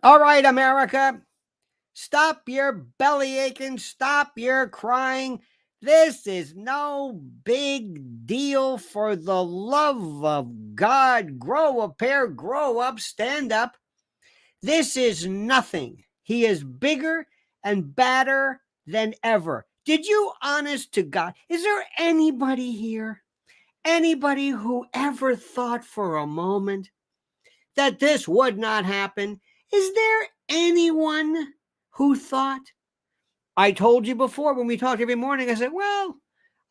All right, America, stop your belly aching, stop your crying. This is no big deal. For the love of God, grow a pair, grow up, stand up. This is nothing. He is bigger and badder than ever. Did you, honest to God, is there anybody here, anybody who ever thought for a moment that this would not happen? Is there anyone who thought? I told you before when we talked every morning, I said, well,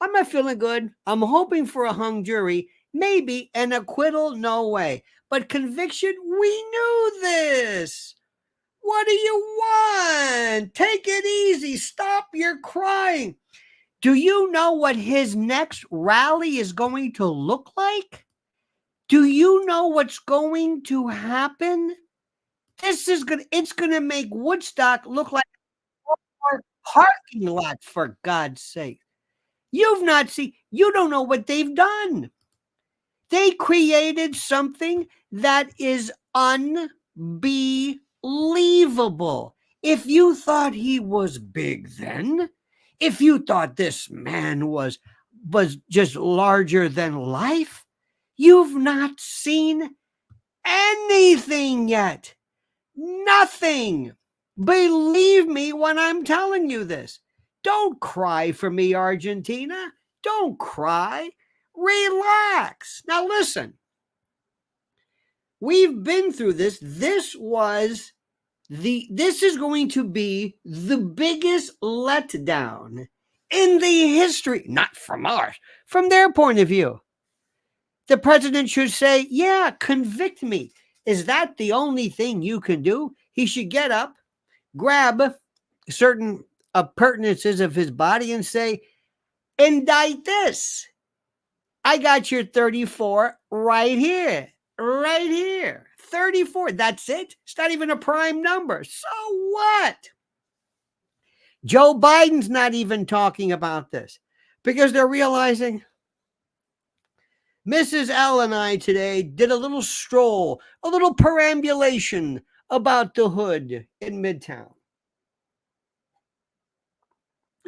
I'm not feeling good. I'm hoping for a hung jury, maybe an acquittal, no way. But conviction, we knew this. What do you want? Take it easy. Stop your crying. Do you know what his next rally is going to look like? Do you know what's going to happen? It's going to make Woodstock look like a parking lot, for God's sake. You've not seen, you don't know what they've done. They created something that is unbelievable. If you thought he was big then, if you thought this man was just larger than life, you've not seen anything yet. Nothing. Believe me when I'm telling you this. Don't cry for me, Argentina. Don't cry. Relax. Now listen. We've been through this. This is going to be the biggest letdown in the history, not from ours, from their point of view. The president should say, yeah, convict me. Is that the only thing you can do? He should get up, grab certain appurtenances of his body and say, indict this. I got your 34 right here. Right here. 34. That's it. It's not even a prime number. So what? Joe Biden's not even talking about this because they're realizing Mrs. L and I today did a little stroll, a little perambulation about the hood in Midtown.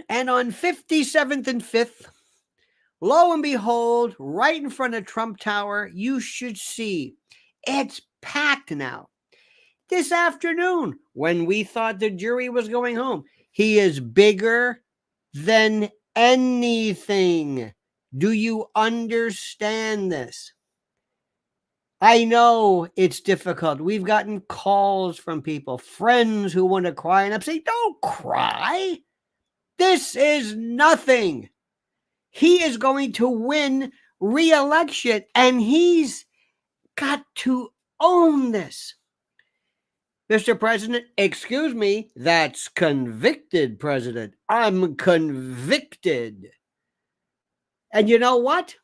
And on 57th and 5th, lo and behold, right in front of Trump Tower, you should see it's packed now. This afternoon, when we thought the jury was going home, he is bigger than anything. Do you understand this? I know it's difficult. We've gotten calls from people, friends who want to cry, and I'm saying, don't cry. This is nothing. He is going to win re-election, and he's got to own this. Mr. President, excuse me, that's convicted, President. I'm convicted. And you know what?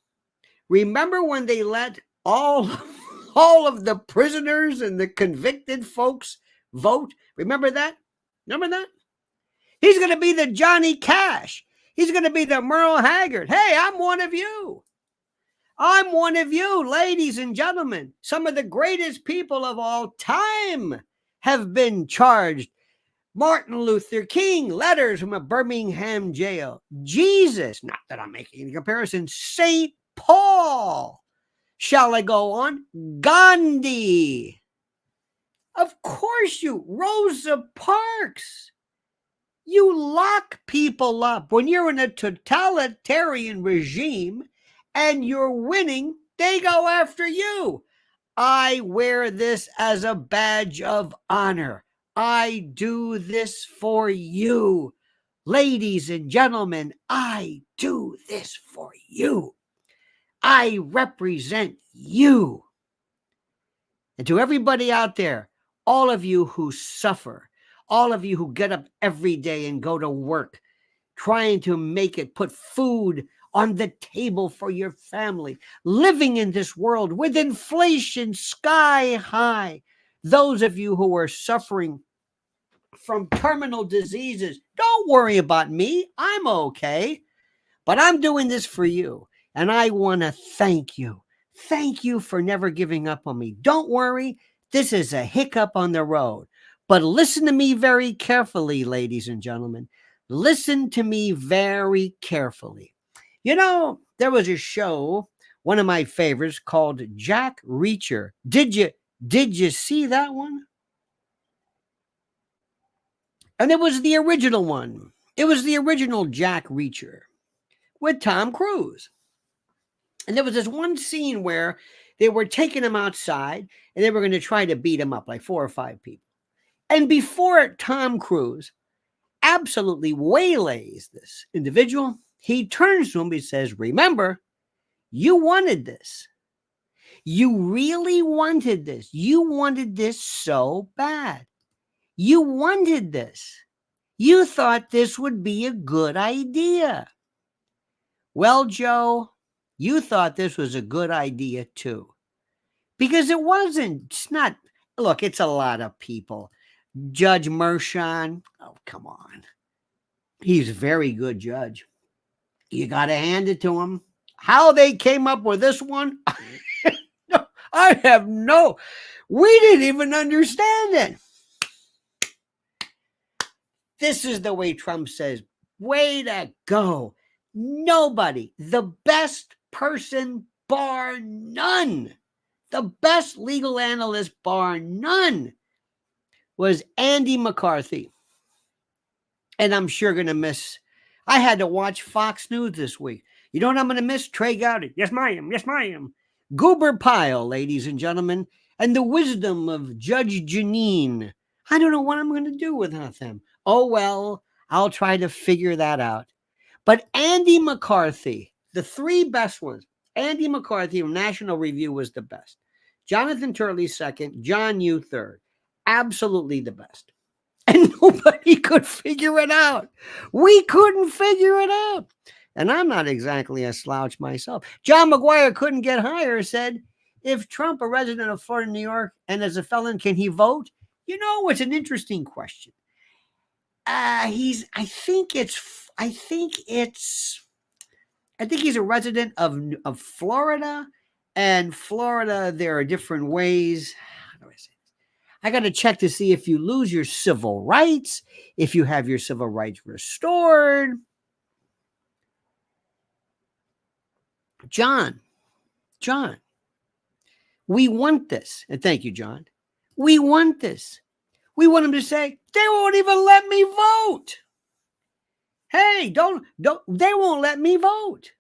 Remember when they let all of the prisoners and the convicted folks vote? Remember that? Remember that? He's going to be the Johnny Cash. He's going to be the Merle Haggard. Hey, I'm one of you. I'm one of you, ladies and gentlemen. Some of the greatest people of all time have been charged. Martin Luther King, letters from a Birmingham jail. Jesus, not that I'm making any comparison, St. Paul. Shall I go on? Gandhi. Of course you, Rosa Parks. You lock people up. When you're in a totalitarian regime and you're winning, they go after you. I wear this as a badge of honor. I do this for you. Ladies and gentlemen, I do this for you. I represent you. And to everybody out there, all of you who suffer, all of you who get up every day and go to work, trying to make it, put food on the table for your family, living in this world with inflation sky high, those of you who are suffering from terminal diseases, don't worry about me. I'm okay. But I'm doing this for you. And I want to thank you. Thank you for never giving up on me. Don't worry. This is a hiccup on the road. But listen to me very carefully, ladies and gentlemen. Listen to me very carefully. You know, there was a show, one of my favorites, called Jack Reacher. Did you see that one? And it was the original one. It was the original Jack Reacher with Tom Cruise. And there was this one scene where they were taking him outside and they were going to try to beat him up, like 4 or 5 people. And before Tom Cruise absolutely waylays this individual, he turns to him and says, "Remember, you wanted this. You really wanted this. You wanted this so bad. You wanted this. You thought this would be a good idea. Well, Joe, you thought this was a good idea too. Because it wasn't. It's not. Look, it's a lot of people. Judge Mershon, oh, come on. He's a very good judge. You got to hand it to him. How they came up with this one, I have no, we didn't even understand it. This is the way Trump says, way to go. Nobody, the best person bar none, the best legal analyst bar none, was Andy McCarthy. And I'm sure going to miss, I had to watch Fox News this week. You know what I'm going to miss? Trey Gowdy. Yes, ma'am. Yes, ma'am. Goober Pyle, ladies and gentlemen, and the wisdom of Judge Janine. I don't know what I'm going to do without them. Oh, well, I'll try to figure that out. But Andy McCarthy, the 3 best ones. Andy McCarthy from National Review was the best. Jonathan Turley second. John Yoo third. Absolutely the best. And nobody could figure it out. We couldn't figure it out. And I'm not exactly a slouch myself. John McGuire couldn't get higher, said, if Trump, a resident of Florida, New York, and as a felon, can he vote? You know, it's an interesting question. I think he's a resident of Florida, and Florida, there are different ways. How do I say this? I got to check to see if you lose your civil rights, if you have your civil rights restored. John, we want this. And thank you, John. We want this. We want him to say, they won't even let me vote. Hey, don't, they won't let me vote.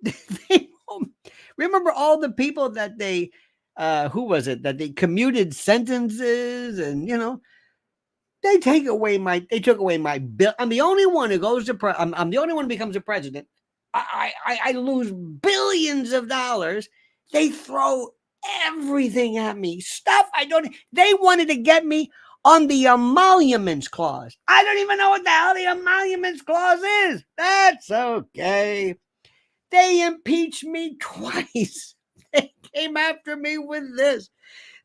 They won't. Remember all the people that they, who was it, that they commuted sentences and, you know, they took away my bill. I'm the only one who goes to, I'm the only one who becomes a president. I lose billions of dollars. They throw everything at me. Stuff I don't, they wanted to get me on the emoluments clause. I don't even know what the hell the emoluments clause is. That's okay. They impeached me twice. They came after me with this.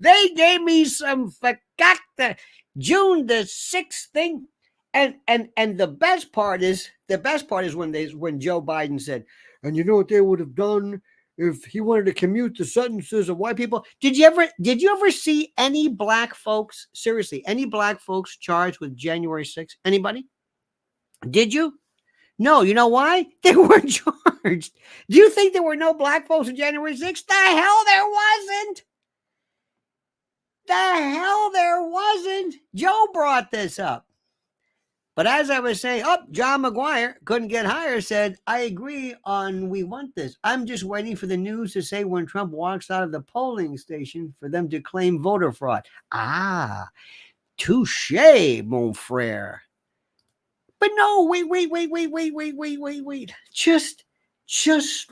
They gave me some fakakta June the 6th thing. And the best part is when Joe Biden said, and you know what they would have done if he wanted to commute the sentences of white people? Did you ever see any black folks, seriously, any black folks charged with January 6th? Anybody? Did you? No, you know why? They weren't charged. Do you think there were no black folks on January 6th? The hell there wasn't. The hell there wasn't. Joe brought this up. But as I was saying, John McGuire couldn't get higher, said, I agree on we want this. I'm just waiting for the news to say when Trump walks out of the polling station for them to claim voter fraud. Ah, touche, mon frere. But no, wait. Just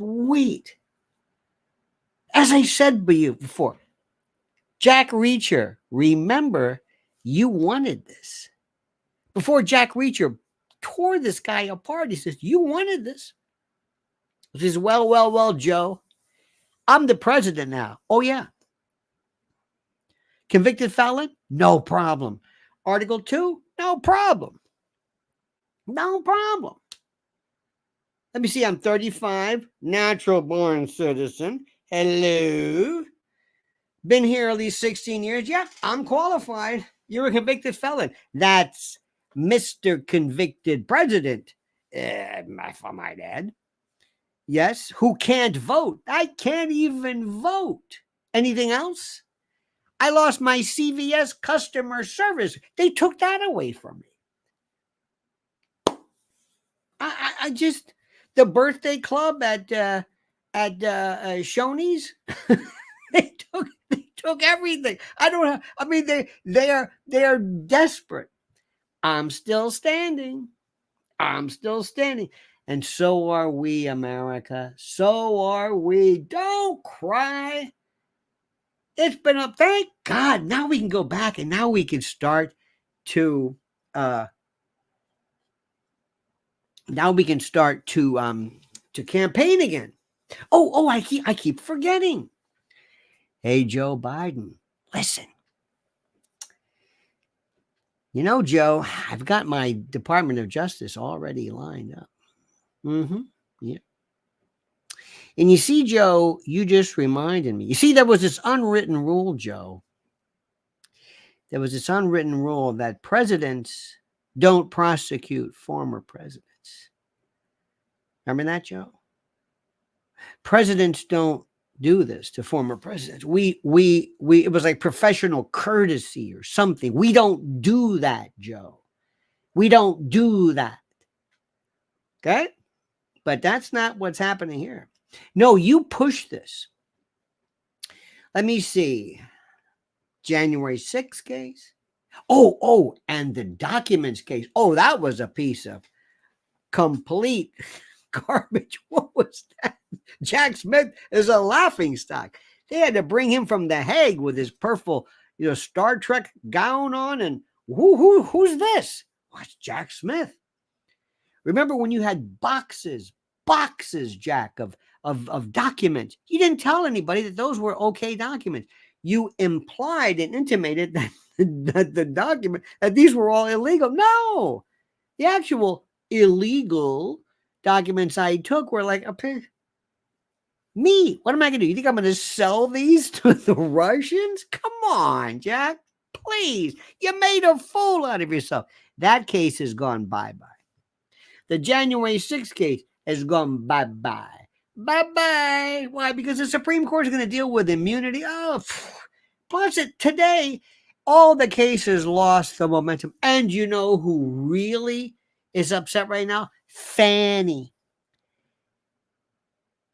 wait. As I said before, Jack Reacher, remember, you wanted this. Before Jack Reacher tore this guy apart, he says, you wanted this. He says, well, Joe, I'm the president now. Oh, yeah. Convicted felon? No problem. Article 2? No problem. No problem. Let me see. I'm 35, natural born citizen. Hello. Been here at least 16 years. Yeah, I'm qualified. You're a convicted felon. That's Mr. Convicted President, if I might add. Yes, who can't vote. I can't even vote. Anything else? I lost my CVS customer service. They took that away from me. I just, the birthday club at Shoney's, they took everything. I don't know. I mean, they are desperate. I'm still standing. I'm still standing. And so are we, America. So are we. Don't cry. It's been up. Thank God. Now we can go back and now we can start to campaign again. Oh, I keep forgetting. Hey, Joe Biden, listen. You know, Joe, I've got my Department of Justice already lined up. Yeah. And you see, Joe, you just reminded me. You see, there was this unwritten rule, Joe. There was this unwritten rule that presidents don't prosecute former presidents. Remember that, Joe? Presidents don't do this to former presidents. We it was like professional courtesy or something. We don't do that, Joe. We don't do that. Okay? But that's not what's happening here. No, you push this. Let me see. January 6th case. Oh, and the documents case. Oh, that was a piece of complete garbage. What was that? Jack Smith is a laughingstock. They had to bring him from The Hague with his purple, Star Trek gown on. And who's this? Well, it's Jack Smith. Remember when you had boxes, Jack, of documents? You didn't tell anybody that those were okay documents. You implied and intimated that the document, that these were all illegal. No, the actual illegal documents I took were like, me, what am I going to do? You think I'm going to sell these to the Russians? Come on, Jack, please. You made a fool out of yourself. That case has gone bye-bye. The January 6th case has gone bye-bye. Bye-bye. Why? Because the Supreme Court is going to deal with immunity. Oh, plus today, all the cases lost the momentum. And you know who really is upset right now? Fannie.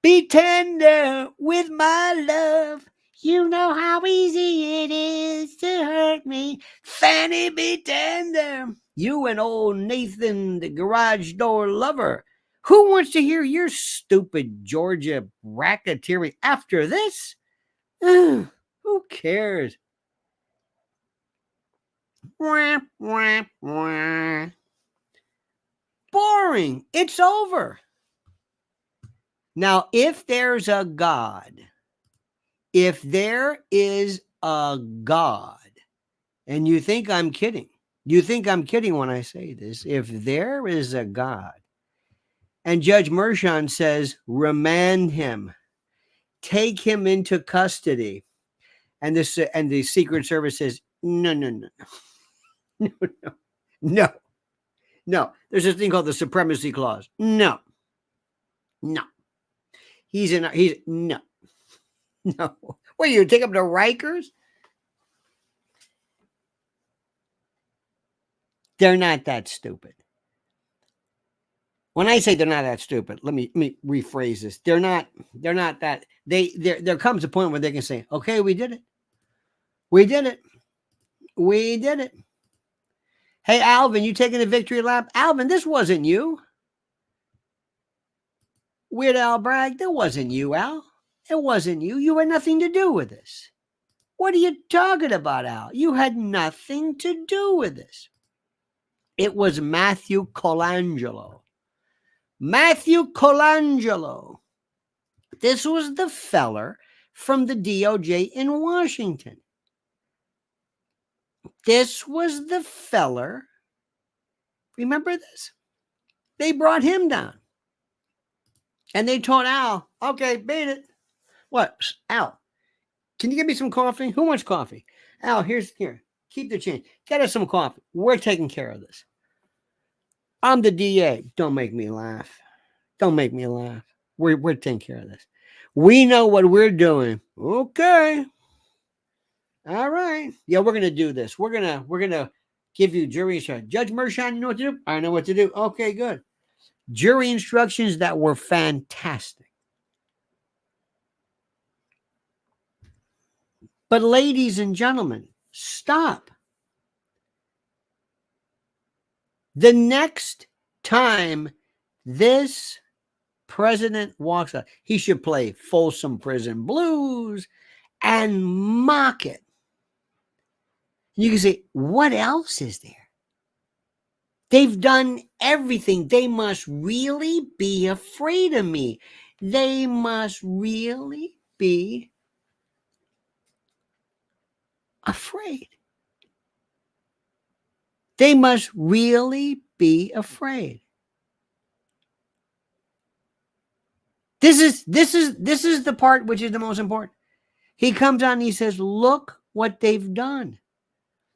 Be tender with my love. You know how easy it is to hurt me. Fannie, be tender. You and old Nathan, the garage door lover. Who wants to hear your stupid Georgia racketeering after this? Who cares? Wah, wah, wah. Boring. It's over. Now, if there's a God, if there is a God, and you think I'm kidding when I say this, if there is a God, and Judge Mershon says, remand him, take him into custody, and the Secret Service says, no. There's this thing called the Supremacy Clause. No. No. What, you take him to Rikers? They're not that stupid. When I say they're not that stupid, let me rephrase this. They're not that. There comes a point where they can say, okay, we did it. Hey, Alvin, you taking a victory lap? Alvin, this wasn't you. Weird Al Bragg, that wasn't you, Al. It wasn't you. You had nothing to do with this. What are you talking about, Al? You had nothing to do with this. It was Matthew Colangelo. This was the feller from the DOJ in Washington. This was the feller. Remember this? They brought him down. And they told Al, okay, beat it. What? Al, can you give me some coffee? Who wants coffee? Al, here. Keep the change. Get us some coffee. We're taking care of this. I'm the DA. Don't make me laugh. Don't make me laugh. We're taking care of this. We know what we're doing. Okay. All right. Yeah, we're gonna do this. We're gonna give you jury instructions. Judge Mershon, you know what to do? I know what to do. Okay, good. Jury instructions that were fantastic. But ladies and gentlemen, stop. The next time this president walks out, he should play Folsom Prison Blues and mock it. You can say, what else is there? They've done everything. They must really be afraid of me. They must really be afraid. They must really be afraid. This is the part which is the most important. He comes on and he says, look what they've done.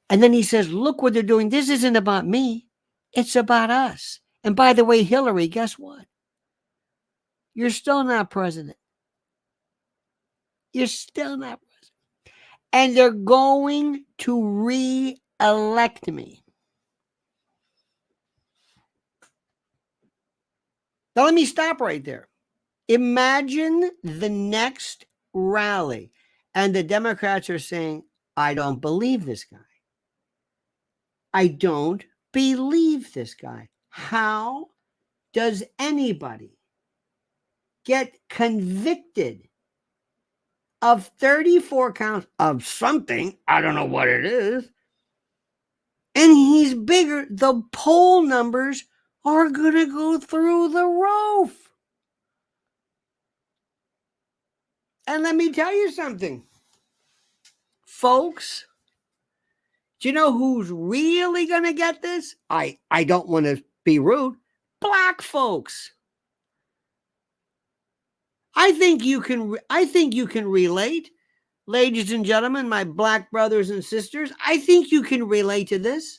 And then he says, look what they're doing. This isn't about me. It's about us. And by the way, Hillary, guess what? You're still not president. You're still not president. And they're going to re-elect me. Now, let me stop right there. Imagine the next rally, and the Democrats are saying, I don't believe this guy. I don't believe this guy. How does anybody get convicted of 34 counts of something? I don't know what it is. And he's bigger. The poll numbers are going to go through the roof. And let me tell you something, folks. Do you know who's really going to get this? I don't want to be rude. Black folks. I think you can relate, ladies and gentlemen, my black brothers and sisters. I think you can relate to this.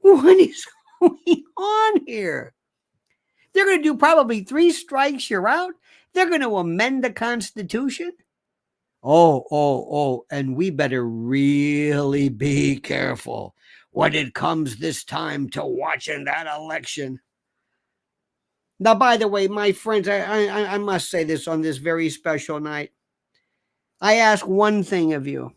What is going on here? They're going to do probably 3 strikes, you're out. They're going to amend the Constitution. Oh, and we better really be careful when it comes this time to watching that election. Now, by the way, my friends, I must say this on this very special night. I ask one thing of you.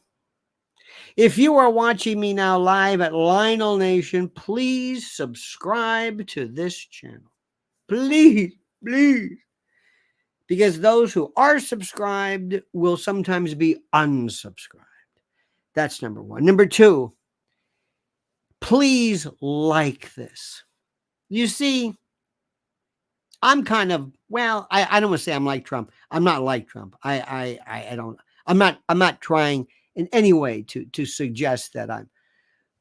If you are watching me now live at Lionel Nation, please subscribe to this channel. Please. Because those who are subscribed will sometimes be unsubscribed. That's number 1. Number 2, please like this. You see, I'm kind of, well, I don't want to say I'm like Trump. I'm not like Trump. I'm not trying in any way to suggest that I'm,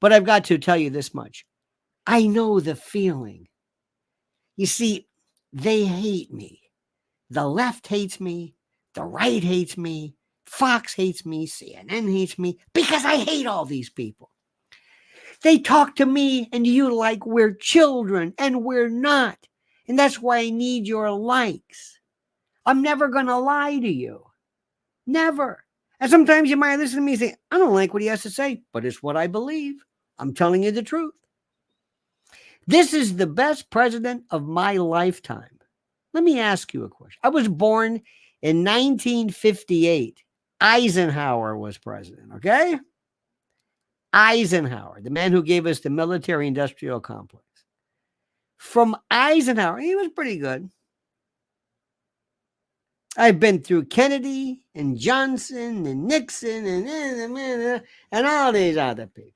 but I've got to tell you this much. I know the feeling. You see, they hate me. The left hates me. The right hates me. Fox hates me. CNN hates me because I hate all these people. They talk to me and you like we're children, and we're not. And that's why I need your likes. I'm never going to lie to you. Never. And sometimes you might listen to me and say, I don't like what he has to say, but it's what I believe. I'm telling you the truth. This is the best president of my lifetime. Let me ask you a question. I was born in 1958. Eisenhower was president, okay? Eisenhower, the man who gave us the military-industrial complex. From Eisenhower, he was pretty good. I've been through Kennedy and Johnson and Nixon and all these other people.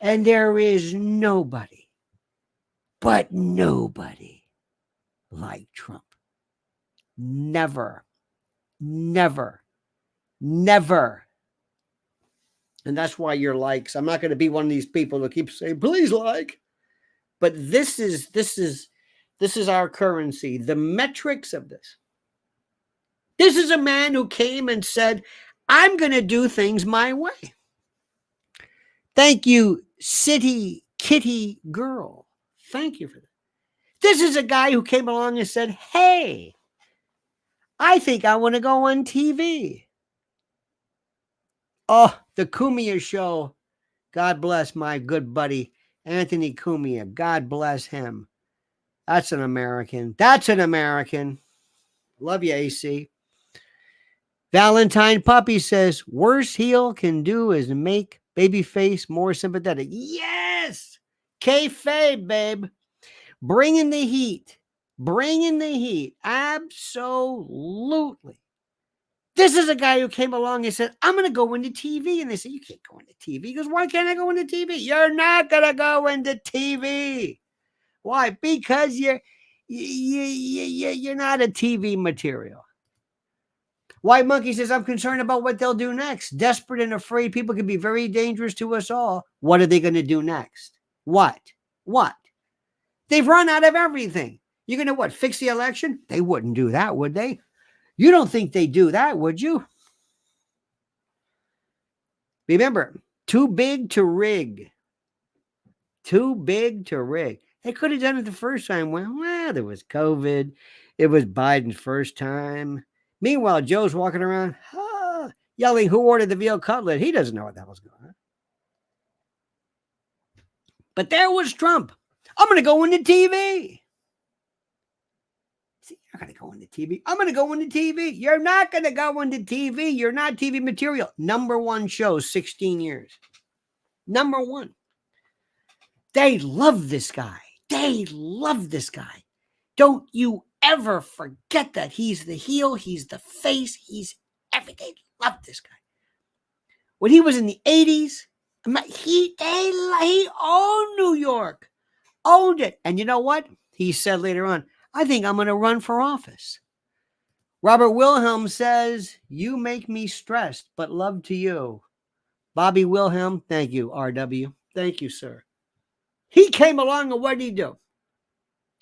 And there is nobody, but nobody like Trump. Never. And that's why your likes. I'm not going to be one of these people that keep saying, please like. But this is our currency. The metrics of this. This is a man who came and said, I'm going to do things my way. Thank you, City Kitty Girl. Thank you for that. This is a guy who came along and said, hey, I think I want to go on TV. Oh, the Cumia show. God bless my good buddy, Anthony Cumia. God bless him. That's an American. That's an American. Love you, AC. Valentine Puppy says, worst heel can do is make babyface more sympathetic. Yes! Kayfabe, babe. Bring in the heat. Bring in the heat. Absolutely. This is a guy who came along and said, I'm going to go into TV. And they said, you can't go into TV. He goes, why can't I go into TV? You're not going to go into TV. Why? Because you're not a TV material. White Monkey says, I'm concerned about what they'll do next. Desperate and afraid people can be very dangerous to us all. What are they going to do next? What? They've run out of everything. You're going to what? Fix the election? They wouldn't do that, would they? You don't think they do that, would you? Remember, too big to rig. Too big to rig. They could have done it the first time. Well, there was COVID. It was Biden's first time. Meanwhile, Joe's walking around yelling, who ordered the veal cutlet? He doesn't know what the hell's going on. But there was Trump. I'm going to go into TV. See, you're not going to go into TV. I'm going to go into TV. You're not going to go into TV. You're not TV material. #1 show, 16 years. #1. They love this guy. They love this guy. Don't you ever forget that. He's the heel. He's the face. He's everything. They love this guy. When he was in the 80s, he owned New York. Owned it. And you know what? He said later on, I think I'm going to run for office. Robert Wilhelm says, you make me stressed, but love to you. Bobby Wilhelm, thank you, RW. Thank you, sir. He came along and what did he do?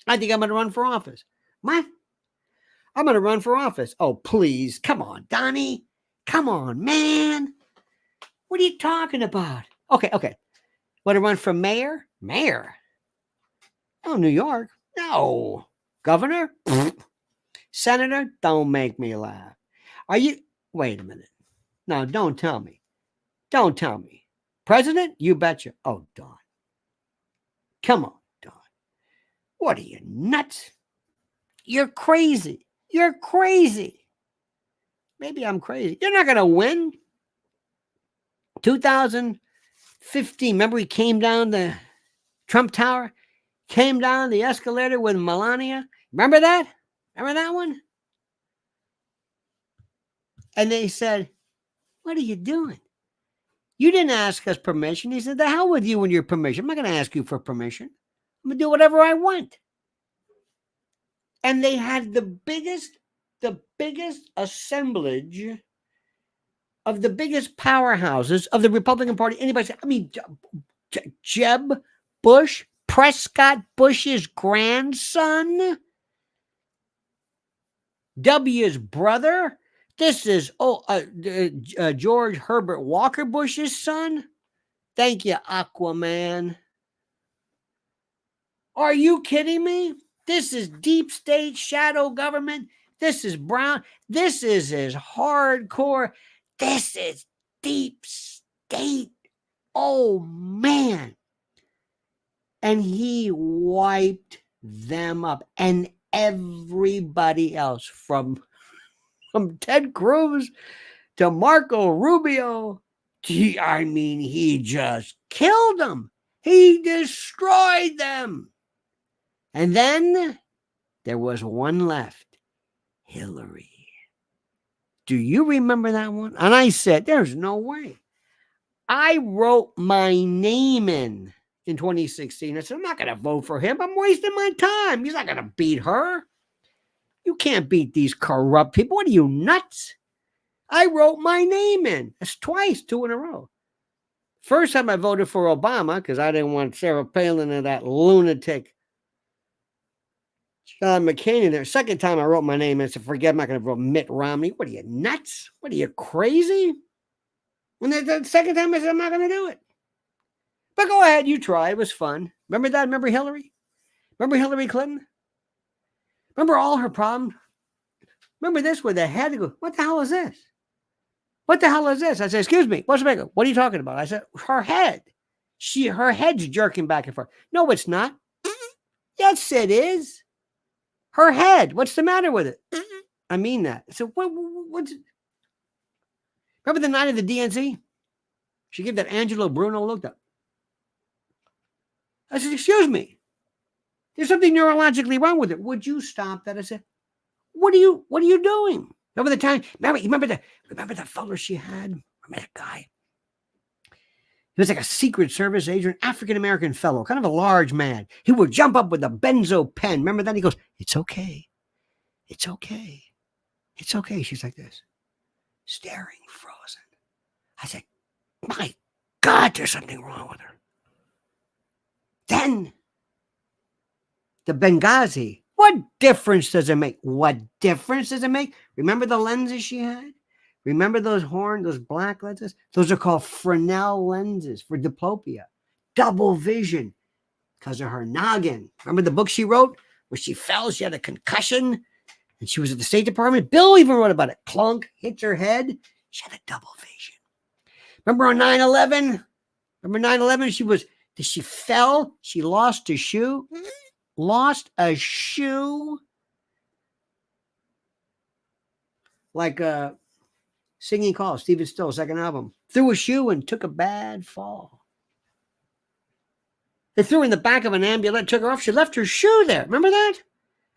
I think I'm going to run for office. What? I'm going to run for office. Oh, please. Come on, Donnie. Come on, man. What are you talking about? Okay. Want to run for mayor? Mayor? Oh, New York? No. Governor? Senator? Don't make me laugh. Are you? Wait a minute. No, don't tell me. Don't tell me. President? You betcha. Oh, Don. Come on, Don. What are you, nuts? You're crazy. You're crazy. Maybe I'm crazy. You're not going to win. 2015. Remember he came down the Trump Tower? Came down the escalator with Melania. Remember that? Remember that one? And they said, what are you doing? You didn't ask us permission. He said, the hell with you and your permission. I'm not going to ask you for permission. I'm going to do whatever I want. And they had the biggest assemblage of the biggest powerhouses of the Republican Party. Anybody say, I mean, Jeb Bush, Prescott Bush's grandson, W's brother. This is George Herbert Walker Bush's son. Thank you, Aquaman. Are you kidding me? This is deep state shadow government. This is Brown. This is as hardcore. This is deep state. Oh, man. And he wiped them up. And everybody else from Ted Cruz to Marco Rubio. He just killed them. He destroyed them. And then there was one left, Hillary. Do you remember that one? And I said, there's no way. I wrote my name in 2016. I said, I'm not going to vote for him. I'm wasting my time. He's not going to beat her. You can't beat these corrupt people. What are you, nuts? I wrote my name in. That's twice, 2 in a row. First time I voted for Obama because I didn't want Sarah Palin and that lunatic John McCain in there. Second time I wrote my name in. I said, forget, I'm not going to vote Mitt Romney. What are you, nuts? What are you, crazy? And the second time I said, I'm not going to do it. But go ahead, you try. It was fun. Remember that? Remember Hillary? Remember Hillary Clinton? Remember all her problems? Remember this with the head? Go, what the hell is this? What the hell is this? I said, excuse me, what's the matter? What are you talking about? I said, her head. Her head's jerking back and forth. No, it's not. Yes, it is. Her head. What's the matter with it? I mean that. So what's? Remember the night of the DNC? She gave that Angelo Bruno look up. I said, excuse me. There's something neurologically wrong with it. Would you stop that? I said, what are you doing? Remember the time? Remember the fellow she had? Remember that guy? He was like a Secret Service agent, African-American fellow, kind of a large man. He would jump up with a benzo pen. Remember that? He goes, it's okay. It's okay. It's okay. She's like this, staring, frozen. I said, my God, there's something wrong with her. Then the Benghazi. What difference does it make? What difference does it make? Remember the lenses she had? Remember those black lenses? Those are called Fresnel lenses for diplopia. Double vision because of her noggin. Remember the book she wrote where she fell? She had a concussion and she was at the State Department. Bill even wrote about it. Clunk, hits her head. She had a double vision. Remember on 9/11? Remember 9/11? She fell. She lost a shoe. Lost a shoe. Like Singing Call, Stephen Still, second album. Threw a shoe and took a bad fall. They threw her in the back of an ambulance, took her off. She left her shoe there. Remember that?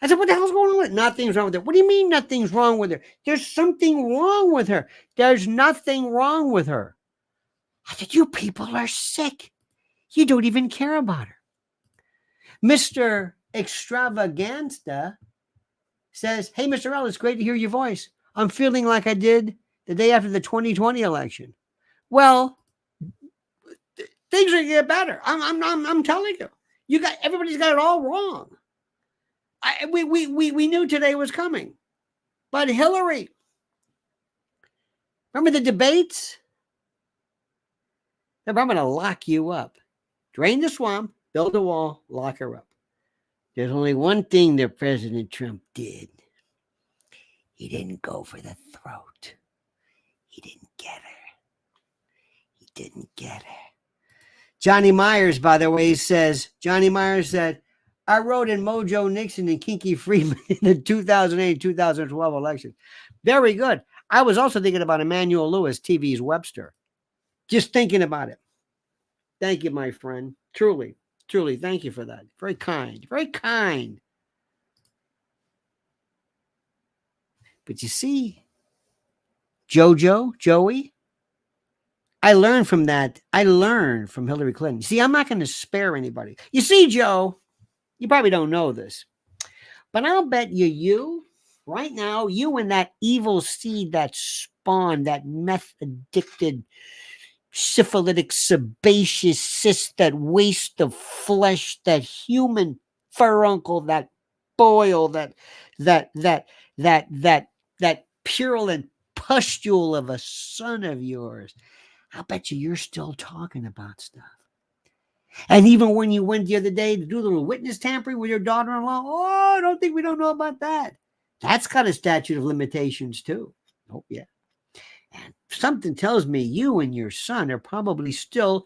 I said, what the hell's going on with it? Nothing's wrong with her. What do you mean nothing's wrong with her? There's something wrong with her. There's nothing wrong with her. I said, you people are sick. You don't even care about her. Mr. Extravaganza says, hey, Mr. L, it's great to hear your voice. I'm feeling like I did the day after the 2020 election. Well, things are going to get better. I'm telling you. Everybody's got it all wrong. We knew today was coming. But Hillary, remember the debates? I'm going to lock you up. Drain the swamp, build a wall, lock her up. There's only one thing that President Trump did. He didn't go for the throat. He didn't get her. Johnny Myers, by the way, says, Johnny Myers said, I wrote in Mojo Nixon and Kinky Friedman in the 2008-2012 election. Very good. I was also thinking about Emmanuel Lewis, TV's Webster. Just thinking about it. Thank you, my friend. Truly, thank you for that. Very kind. But you see, Joey, I learned from that. I learned from Hillary Clinton. See, I'm not going to spare anybody. You see, Joe, you probably don't know this, but I'll bet you right now, you and that evil seed, that spawn, that meth-addicted, syphilitic, sebaceous cyst, that waste of flesh, that human furuncle, that boil, that purulent pustule of a son of yours. I'll bet you're still talking about stuff. And even when you went the other day to do a little witness tampering with your daughter-in-law, I don't think we don't know about that. That's got a statute of limitations too. Oh, yeah. And something tells me you and your son are probably still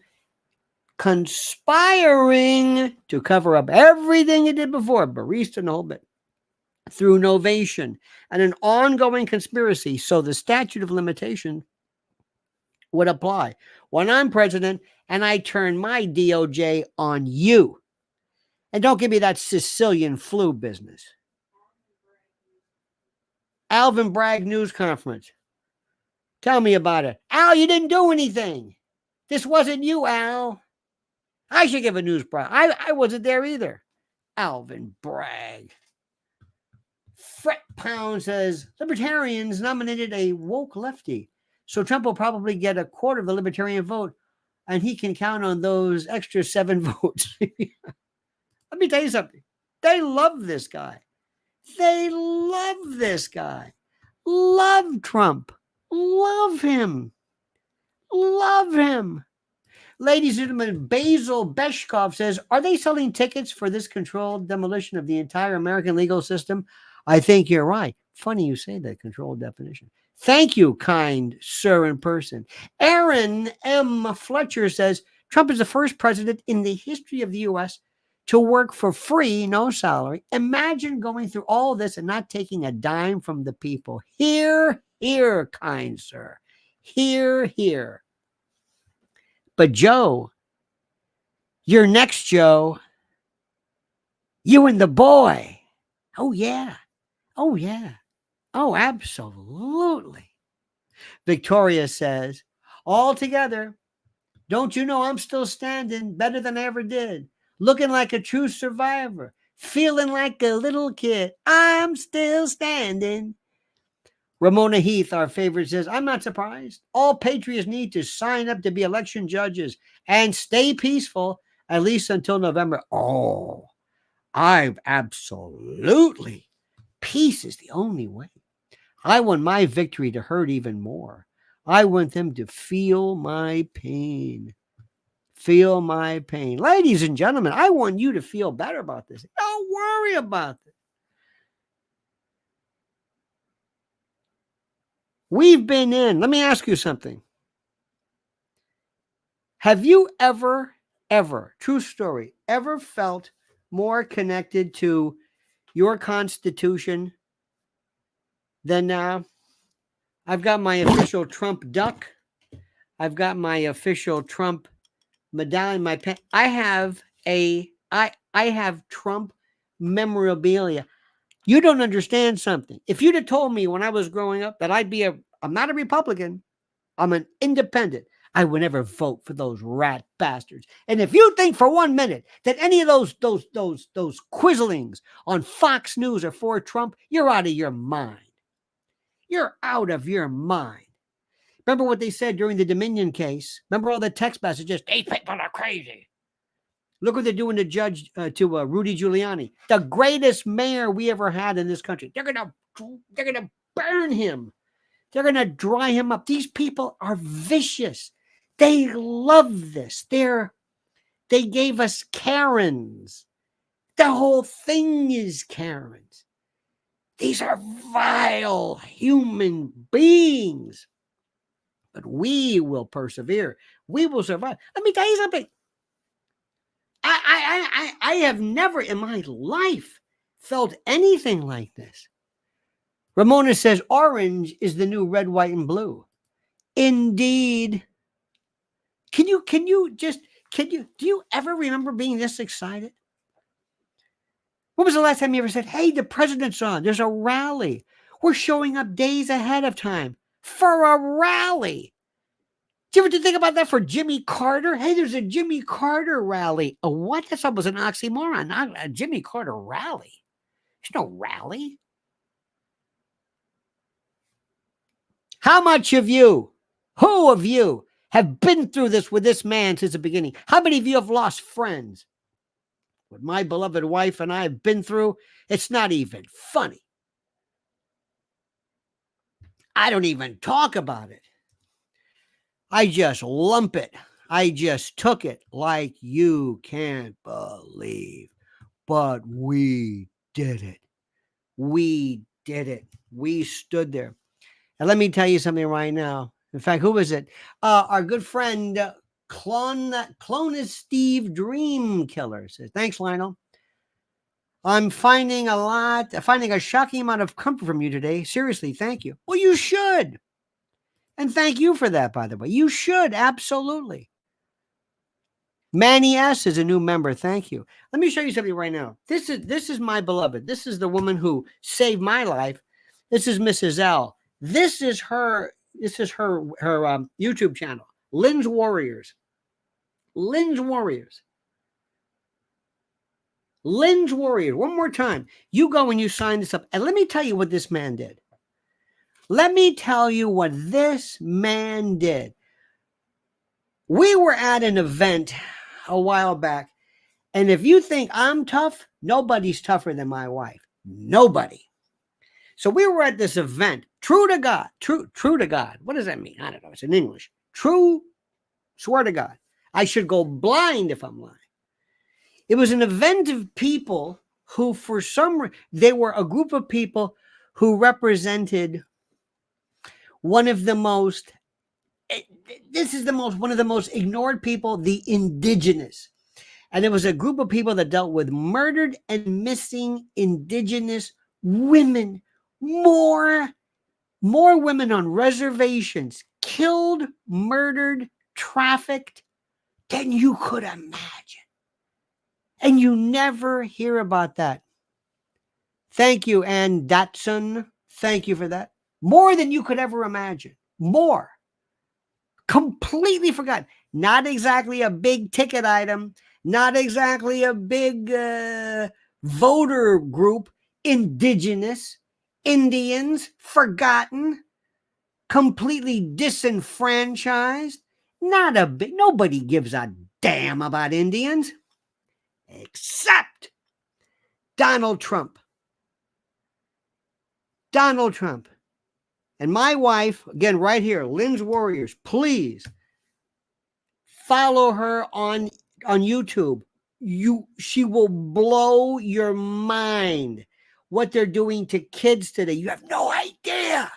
conspiring to cover up everything you did before, barista and the whole bit, through novation and an ongoing conspiracy. So the statute of limitation would apply when I'm president and I turn my DOJ on you. And don't give me that Sicilian flu business. Alvin Bragg news conference. Tell me about it. Al, you didn't do anything. This wasn't you, Al. I should give a news prize. I wasn't there either. Alvin Bragg. Fret Pound says, Libertarians nominated a woke lefty. So Trump will probably get a quarter of the Libertarian vote, and he can count on those extra 7 votes. Let me tell you something. They love this guy. Love Trump. Love him. Ladies and gentlemen, Basil Beshkov says, are they selling tickets for this controlled demolition of the entire American legal system? I think you're right. Funny you say that, controlled definition. Thank you, kind sir in person. Aaron M. Fletcher says, Trump is the first president in the history of the U.S. to work for free, no salary. Imagine going through all this and not taking a dime from the people. Hear, hear, kind sir. Hear, hear. But Joe, you're next, Joe. You and the boy. Oh, yeah. Oh, yeah. Oh, absolutely. Victoria says, all together, don't you know I'm still standing better than I ever did? Looking like a true survivor. Feeling like a little kid. I'm still standing. Ramona Heath, our favorite, says, I'm not surprised. All patriots need to sign up to be election judges and stay peaceful, at least until November. Oh, absolutely. Peace is the only way. I want my victory to hurt even more. I want them to feel my pain. Feel my pain. Ladies and gentlemen, I want you to feel better about this. Don't worry about it. We've been in. Let me ask you something. Have you ever, true story, ever felt more connected to your Constitution than now? I've got my official Trump duck. I've got my official Trump medallion. My pen. I have Trump memorabilia. You don't understand something. If you'd have told me when I was growing up that I'm not a Republican, I'm an independent, I would never vote for those rat bastards. And if you think for 1 minute that any of those quizzlings on Fox News are for Trump, you're out of your mind. You're out of your mind. Remember what they said during the Dominion case? Remember all the text messages? These people are crazy. Look what they're doing to Rudy Giuliani, the greatest mayor we ever had in this country. They're gonna burn him. They're gonna dry him up. These people are vicious. They love this. They gave us Karens. The whole thing is Karens. These are vile human beings. But we will persevere. We will survive. Let me tell you something. I have never in my life felt anything like this. Ramona says orange is the new red, white, and blue. Indeed. Do you ever remember being this excited? When was the last time you ever said, hey, the president's on, there's a rally. We're showing up days ahead of time for a rally. Did you ever think about that for Jimmy Carter? Hey, there's a Jimmy Carter rally. A what? That's almost an oxymoron. Not a Jimmy Carter rally. There's no rally. How much of you, who of you have been through this with this man since the beginning? How many of you have lost friends? What my beloved wife and I have been through, it's not even funny. I don't even talk about it. I just lump it. I just took it like you can't believe. But we did it. We did it. We stood there. And let me tell you something right now. In fact, who is it? Our good friend, Clonus Steve Dream Killer says, thanks, Lionel. I'm finding a shocking amount of comfort from you today. Seriously, thank you. Well, you should. And thank you for that, by the way. You should, absolutely. Manny S. is a new member. Thank you. Let me show you something right now. This is my beloved. This is the woman who saved my life. This is Mrs. L. This is her YouTube channel, Lynn's Warriors. Lynn's Warriors. Lynn's Warriors. One more time. You go and you sign this up. And let me tell you what this man did. Let me tell you what this man did. We were at an event a while back. And if you think I'm tough, nobody's tougher than my wife. Nobody. So we were at this event. True to God. True to God. What does that mean? I don't know. It's in English. True, swear to God. I should go blind if I'm lying. It was an event of people who, for some, they were a group of people who represented one of the most, one of the most ignored people, the indigenous. And it was a group of people that dealt with murdered and missing indigenous women. More women on reservations, killed, murdered, trafficked than you could imagine. And you never hear about that. Thank you, Ann Datsun. Thank you for that. More than you could ever imagine. More. Completely forgotten. Not exactly a big ticket item. Not exactly a big voter group. Indigenous, Indians, forgotten, completely disenfranchised. Nobody gives a damn about Indians. Except Donald Trump. Donald Trump. And my wife, again, right here, Lynn's Warriors, please follow her on YouTube. She will blow your mind what they're doing to kids today. You have no idea.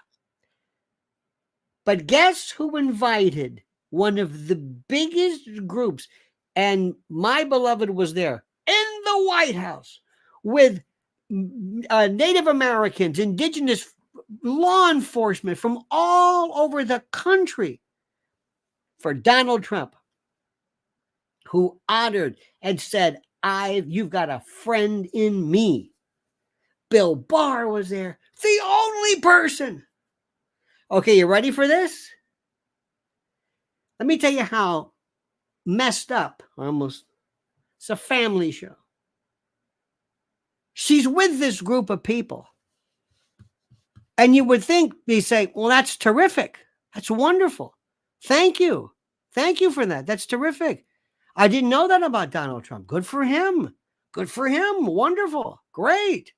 But guess who invited one of the biggest groups? And my beloved was there in the White House with Native Americans, indigenous law enforcement from all over the country for Donald Trump, who honored and said, you've got a friend in me. Bill Barr was there, the only person. Okay, you ready for this? Let me tell you how messed up, almost. It's a family show. She's with this group of people. And you would think, they say, well, that's terrific. That's wonderful. Thank you. Thank you for that. That's terrific. I didn't know that about Donald Trump. Good for him. Good for him. Wonderful. Great.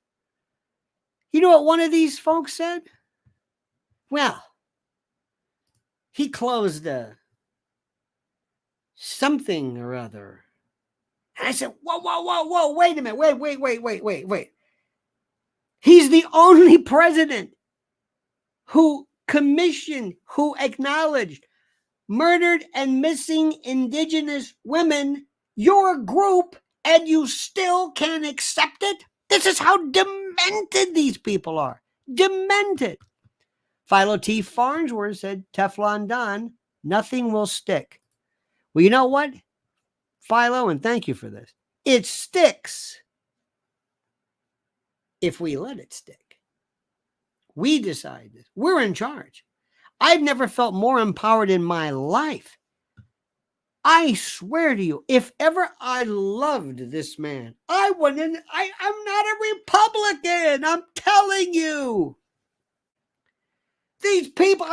You know what one of these folks said? Well, he closed something or other. And I said, whoa, wait a minute. Wait. He's the only president who commissioned, who acknowledged murdered and missing indigenous women, your group, and you still can't accept it? This is how demented these people are. Demented. Philo T. Farnsworth said, Teflon Don, nothing will stick. Well, you know what, Philo, and thank you for this. It sticks if we let it stick. We decide this. We're in charge. I've never felt more empowered in my life. I swear to you, if ever I loved this man, I wouldn't. I'm not a Republican. I'm telling you. These people,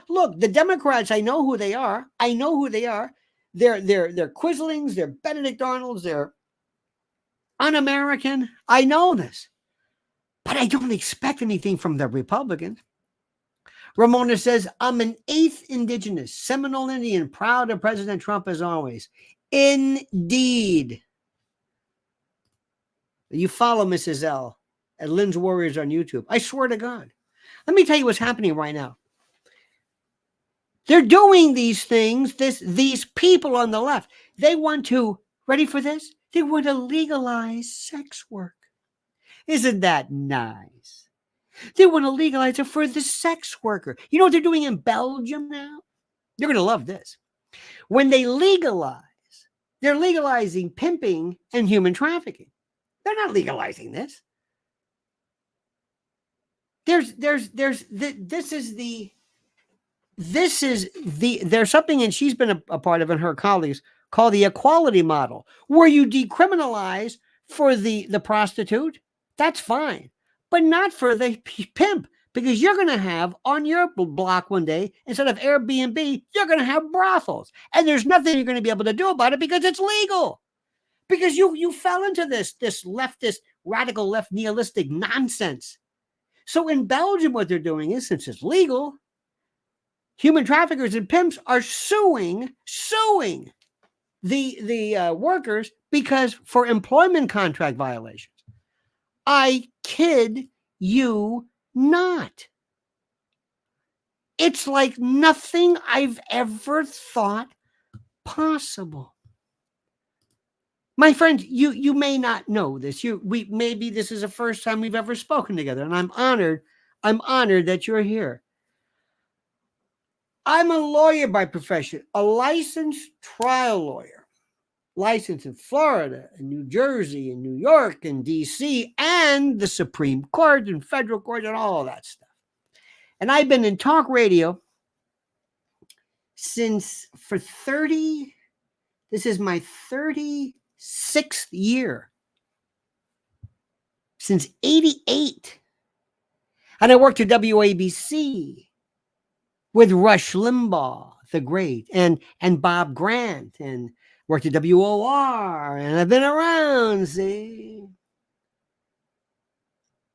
look, the Democrats, I know who they are. They're Quislings, they're Benedict Arnolds, they're un-American. I know this. But I don't expect anything from the Republicans. Ramona says, I'm an 8th indigenous, Seminole Indian, proud of President Trump as always. Indeed. You follow Mrs. L at Lynn's Warriors on YouTube. I swear to God. Let me tell you what's happening right now. They're doing these things, these people on the left. They want to, ready for this? They want to legalize sex work. Isn't that nice? They want to legalize it for the sex worker. You know what they're doing in Belgium now? You're going to love this. When they legalize, they're legalizing pimping and human trafficking. They're not legalizing this. There's something, and she's been a part of, and her colleagues, called the equality model, where you decriminalize for the prostitute. That's fine, but not for the pimp, because you're going to have on your block one day, instead of Airbnb, you're going to have brothels, and there's nothing you're going to be able to do about it because it's legal. Because you fell into this leftist, radical left nihilistic nonsense. So in Belgium, what they're doing is, since it's legal, human traffickers and pimps are suing the workers because for employment contract violations. I kid you not. It's like nothing I've ever thought possible. My friend, you may not know this. Maybe this is the first time we've ever spoken together, and I'm honored that you're here. I'm a lawyer by profession, a licensed trial lawyer, licensed in Florida and New Jersey and New York and DC and the Supreme Court and federal court and all of that stuff. And I've been in talk radio this is my 36th year, since 88. And I worked at WABC with Rush Limbaugh, the great, and Bob Grant, and worked at WOR, and I've been around, see?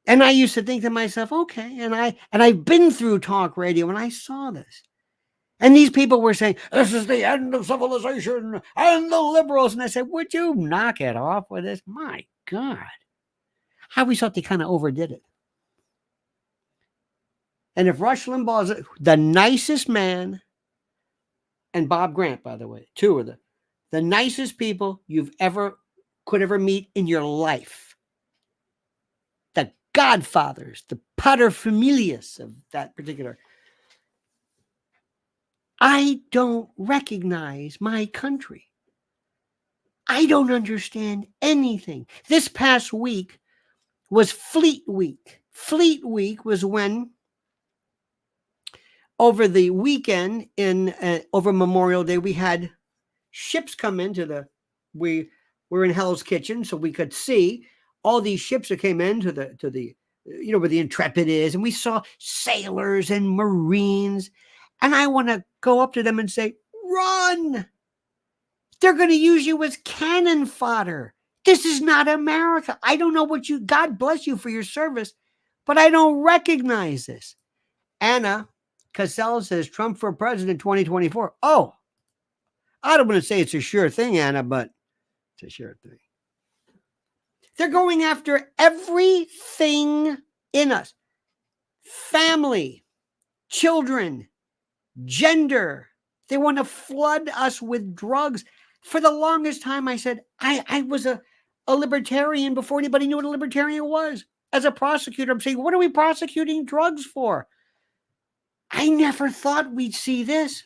And I used to think to myself, okay, and I've been through talk radio, and I saw this. And these people were saying, this is the end of civilization and the liberals. And I said, would you knock it off with this? My God. I always thought they kind of overdid it. And if Rush Limbaugh is the nicest man, and Bob Grant, by the way, two of the nicest people you've could ever meet in your life. The godfathers, the paterfamilias of that particular. I don't recognize my country. I don't understand anything. This past week was Fleet Week. Fleet Week was when, over the weekend, over Memorial Day, we had ships come into we were in Hell's Kitchen, so we could see all these ships that came into the where the Intrepid is, and we saw sailors and Marines. And I want to go up to them and say, run! They're going to use you as cannon fodder. This is not America. I don't know God bless you for your service, but I don't recognize this. Anna Cassell says, Trump for president 2024. Oh, I don't want to say it's a sure thing, Anna, but it's a sure thing. They're going after everything in us. Family, children, gender. They want to flood us with drugs. For the longest time, I said, I was a libertarian before anybody knew what a libertarian was. As a prosecutor, I'm saying, what are we prosecuting drugs for? I never thought we'd see this.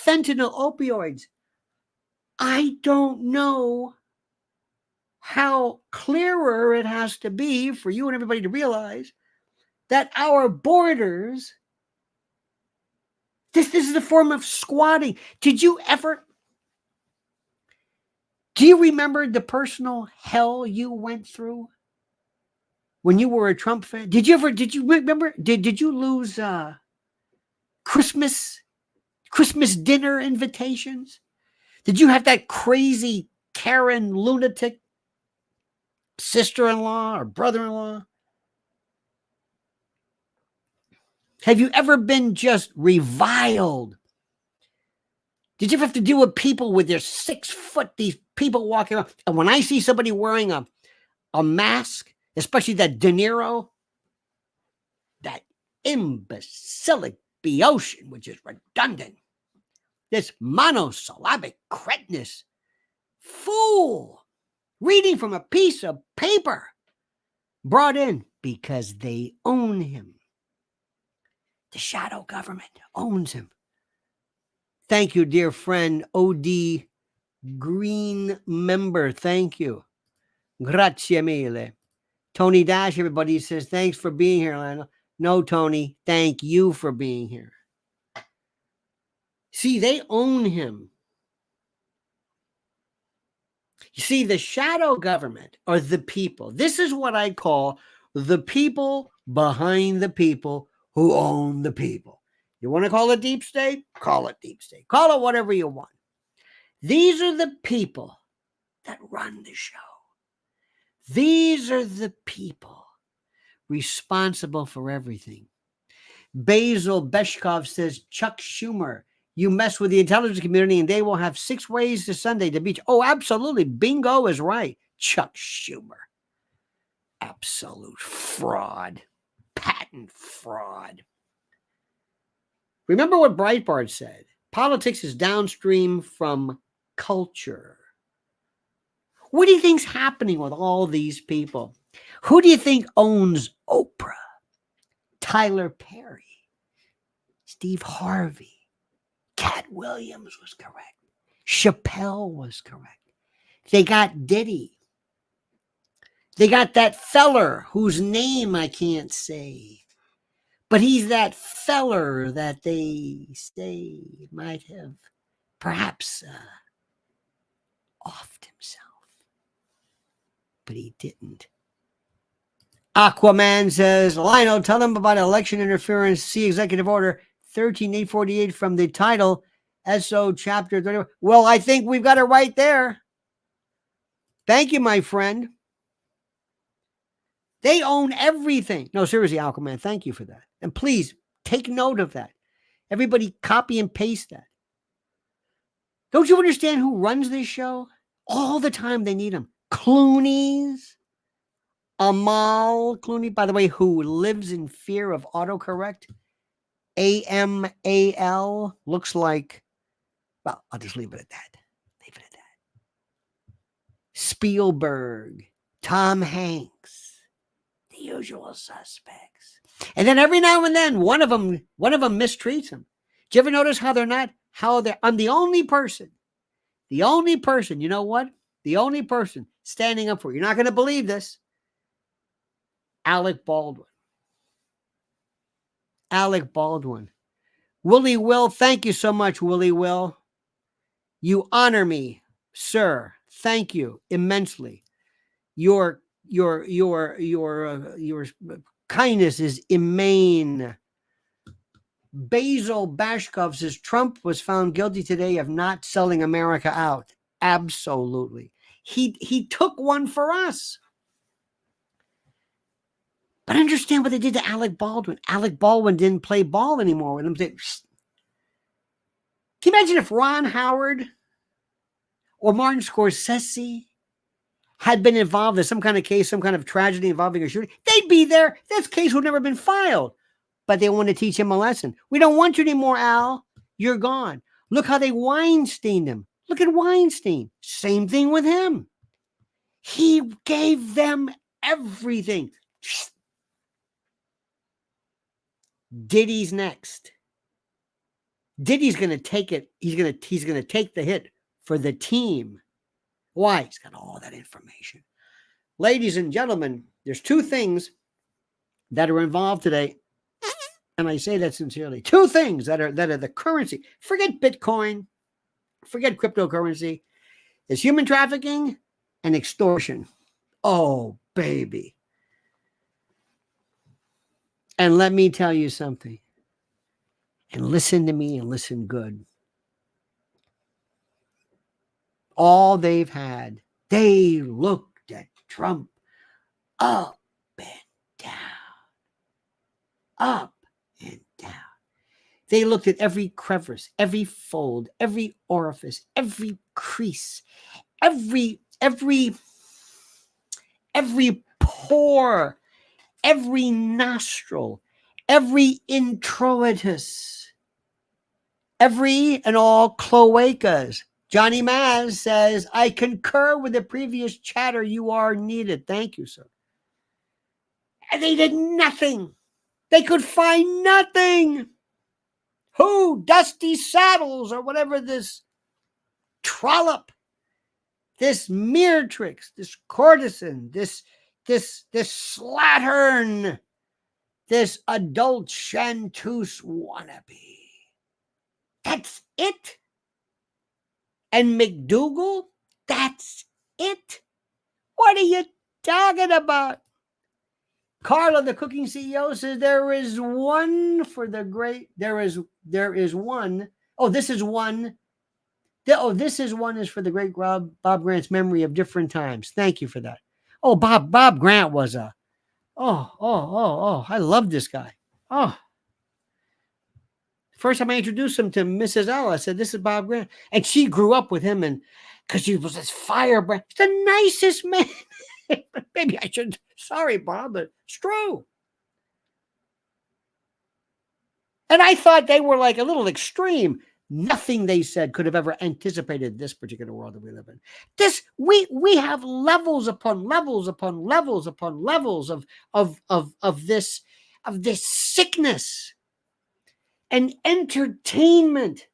Fentanyl, opioids. I don't know how clearer it has to be for you and everybody to realize that our borders, this is a form of squatting. Do you remember the personal hell you went through when you were a Trump fan? Did you remember, did you lose Christmas dinner invitations? Did you have that crazy Karen lunatic sister-in-law or brother-in-law? Have you ever been just reviled? Did you ever have to deal with people with their 6 foot, these people walking around? And when I see somebody wearing a mask, especially that De Niro, that imbecilic Boeotian, which is redundant, this monosyllabic cretinous fool reading from a piece of paper brought in because they own him. The shadow government owns him. Thank you, dear friend, OD Green member. Thank you. Grazie mille. Tony Dash, everybody says, thanks for being here, Lionel. No, Tony, thank you for being here. See, they own him. You see, the shadow government are the people. This is what I call the people behind the people who own the people. You want to call it deep state? Call it deep state. Call it whatever you want. These are the people that run the show. These are the people responsible for everything. Basil Beshkov says, Chuck Schumer, You mess with the intelligence community and they will have 6 ways to Sunday to beat you. Oh, absolutely. Bingo is right. Chuck Schumer. Absolute fraud. Patent fraud. Remember what Breitbart said. Politics is downstream from culture. What do you think's happening with all these people? Who do you think owns Oprah? Tyler Perry, Steve Harvey, Cat Williams was correct. Chappelle was correct. They got Diddy. They got that feller whose name I can't say. But he's that feller that they say might have perhaps offed himself. But he didn't. Aquaman says, Lionel, tell them about election interference. See Executive Order 13848 from the title, SO Chapter 30. Well, I think we've got it right there. Thank you, my friend. They own everything. No, seriously, Aquaman, thank you for that. And please take note of that. Everybody copy and paste that. Don't you understand who runs this show? All the time they need them. Clooney's. Amal Clooney, by the way, who lives in fear of autocorrect. AMAL looks like, well, I'll just leave it at that. Leave it at that. Spielberg, Tom Hanks, the usual suspects. And then every now and then, one of them mistreats him. Do you ever notice how I'm the only person, you know what? The only person standing up for, you're not going to believe this, Alec Baldwin. Willie Will, thank you so much, Willie Will. You honor me, sir. Thank you immensely. Your kindness is immane. Basil Bashkov says Trump was found guilty today of not selling America out. Absolutely. He took one for us. But understand what they did to Alec Baldwin. Alec Baldwin didn't play ball anymore with him. Can you imagine if Ron Howard or Martin Scorsese had been involved in some kind of case, some kind of tragedy involving a shooting? They'd be there. This case would never have been filed. But they want to teach him a lesson. We don't want you anymore, Al. You're gone. Look how they Weinsteined him. Look at Weinstein. Same thing with him. He gave them everything. Diddy's next. Diddy's going to take it. He's going to take the hit for the team. Why? He's got all that information. Ladies and gentlemen, there's 2 things that are involved today. And I say that sincerely. 2 things that are the currency. Forget Bitcoin. Forget cryptocurrency. It's human trafficking and extortion. Oh, baby. And let me tell you something. And listen to me and listen good. All they've had, they looked at Trump up and down. Up and down. They looked at every crevice, every fold, every orifice, every crease, every pore, every nostril, every introitus, every and all cloacas. Johnny Maz says, I concur with the previous chatter. You are needed. Thank you, sir. And they did nothing. They could find nothing. Who? Dusty Saddles or whatever this trollop, this Meretrix, this courtesan, this slattern, this adult chanteuse wannabe. That's it. And McDougal, that's it. What are you talking about? Carla, the cooking CEO, says there is one for the great. There is one. Oh, this is one. This is one is for the great Bob Grant's memory of different times. Thank you for that. Oh, Bob Grant was a. Oh! I love this guy. Oh, First time I introduced him to Mrs. L, I said, "This is Bob Grant," and she grew up with him, and because he was this firebrand, he's the nicest man. Maybe I should. Sorry, Bob, but it's true. And I thought they were like a little extreme. Nothing they said could have ever anticipated this particular world that we live in. This we have levels upon levels upon levels upon levels of this sickness and entertainment,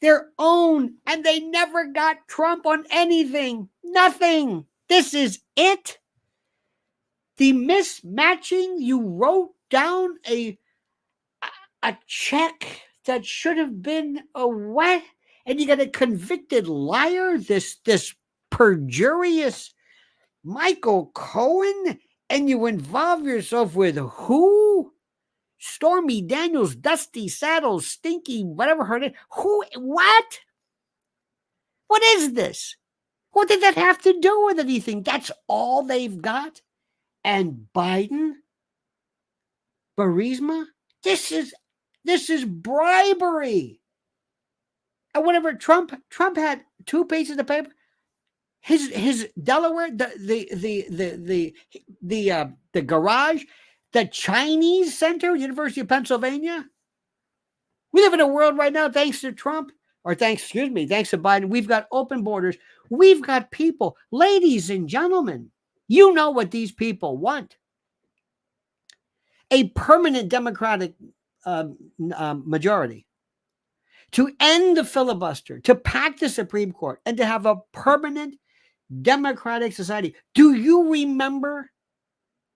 their own, and they never got Trump on anything. Nothing. This is it. The mismatching, you wrote down a check that should have been a what? And you got a convicted liar, this perjurious Michael Cohen, and you involve yourself with who? Stormy Daniels, Dusty Saddles, Stinky, whatever her name. Who? What? What is this? What did that have to do with anything? That's all they've got? And Biden? Burisma? This is bribery. And whenever Trump had 2 pieces of paper, his Delaware, the garage, the Chinese Center, University of Pennsylvania. We live in a world right now, thanks to Trump, or thanks to Biden, we've got open borders. We've got people, ladies and gentlemen, you know what these people want. A permanent Democratic majority, to end the filibuster, to pack the Supreme Court, and to have a permanent democratic society. Do you remember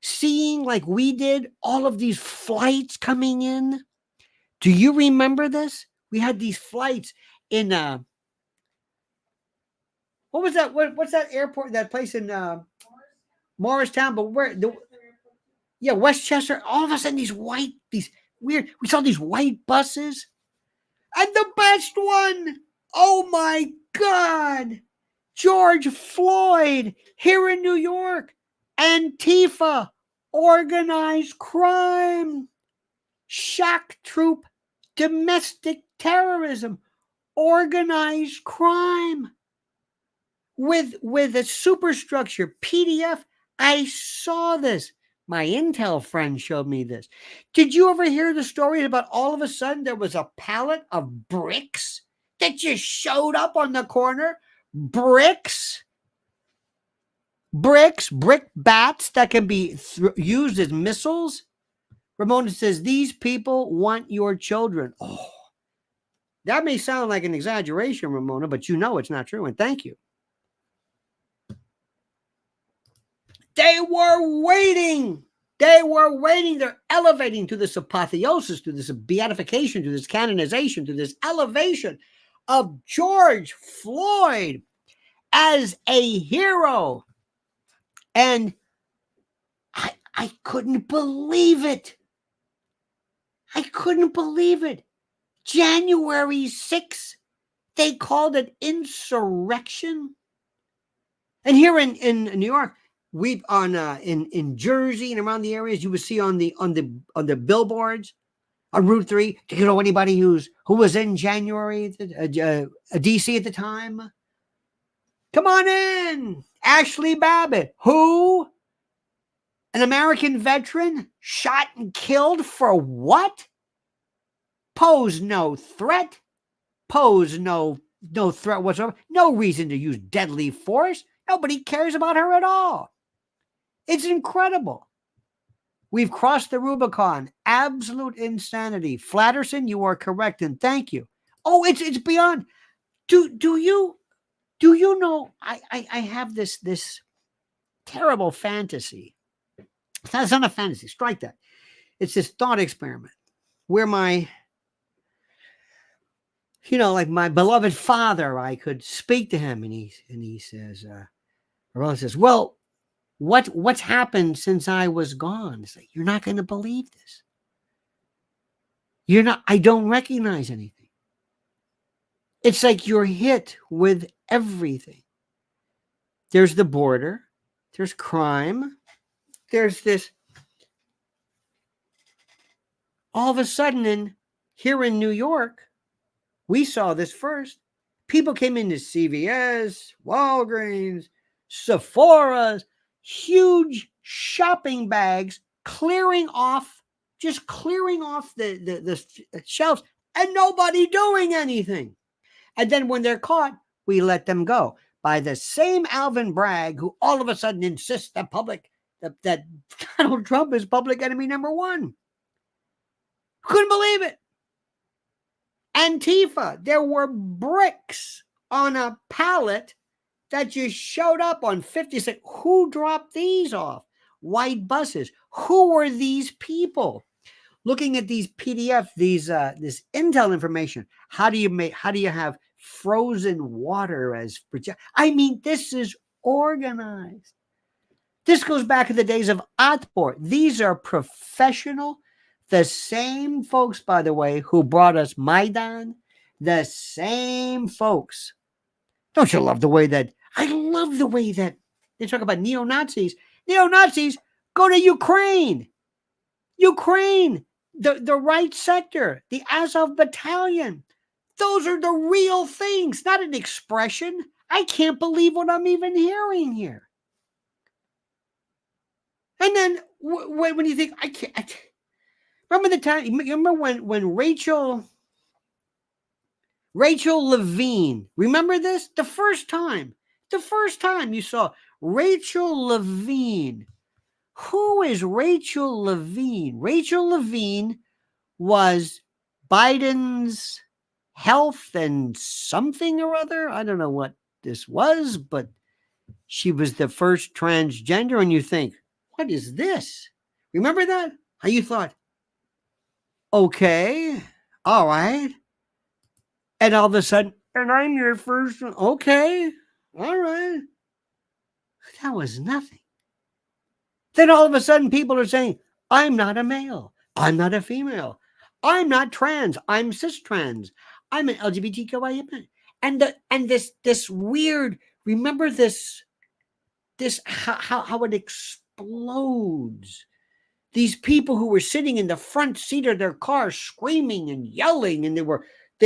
seeing, like we did, all of these flights coming in? Do you remember this? We had these flights in what was that? What's that airport? That place in Morristown, but where? Westchester. All of a sudden, these weird. We saw these white buses, and the best one. Oh my God, George Floyd here in New York. Antifa, organized crime, shock troop, domestic terrorism, organized crime with a superstructure, PDF. I saw this. My intel friend showed me this. Did you ever hear the story about all of a sudden there was a pallet of bricks that just showed up on the corner? Brick bats that can be used as missiles. Ramona says, these people want your children. Oh, that may sound like an exaggeration, Ramona, but you know it's not true, and thank you. They were waiting. They're elevating to this apotheosis, to this beatification, to this canonization, to this elevation of George Floyd as a hero. And I couldn't believe it. January 6th, they called it insurrection. And here in New York, we in Jersey and around the areas, you would see on the billboards on Route 3. Do you know anybody who was in January, DC at the time? Come on in, Ashley Babbitt. Who? An American veteran shot and killed for what? Pose no threat. Pose no threat whatsoever. No reason to use deadly force. Nobody cares about her at all. It's incredible. We've crossed the Rubicon. Absolute insanity. Flatterson, you are correct, and thank you. Oh, it's beyond. Do you know? I have this terrible fantasy. It's not a fantasy. Strike that. It's this thought experiment where my beloved father, I could speak to him, and he says, well, what's happened since I was gone? It's like, you're not going to believe this. I don't recognize anything. It's like you're hit with everything. There's the border. There's crime. There's this. All of a sudden, Here in New York, we saw this first. People came into CVS, Walgreens, Sephora's, huge shopping bags, just clearing off the shelves, and nobody doing anything. And then when they're caught, we let them go by the same Alvin Bragg who all of a sudden insists that Donald Trump is public enemy number one. Couldn't believe it. Antifa, there were bricks on a pallet that just showed up on 56. Who dropped these off? White buses. Who were these people? Looking at these PDF, this intel information. How do you have frozen water as I mean, this is organized. This goes back to the days of Atport. These are professional. The same folks, by the way, who brought us Maidan, the same folks. Don't you love the way that, I love the way that they talk about neo-Nazis. Neo-Nazis go to Ukraine. Ukraine, the right sector, the Azov battalion. Those are the real things, not an expression. I can't believe what I'm even hearing here. And then when you think, I can't. Remember the time? Remember when Rachel Levine? Remember this? The first time you saw Rachel Levine. Who is Rachel Levine? Rachel Levine was Biden's health and something or other. I don't know what this was, but she was the first transgender. And you think, what is this? Remember that? How you thought, okay, all right. And all of a sudden, and I'm your first one. Okay, all right. That was nothing. Then all of a sudden, people are saying, I'm not a male. I'm not a female. I'm not trans. I'm cis-trans. I'm an LGBTQIA. And this weird, remember this how it explodes. These people who were sitting in the front seat of their car screaming and yelling, and they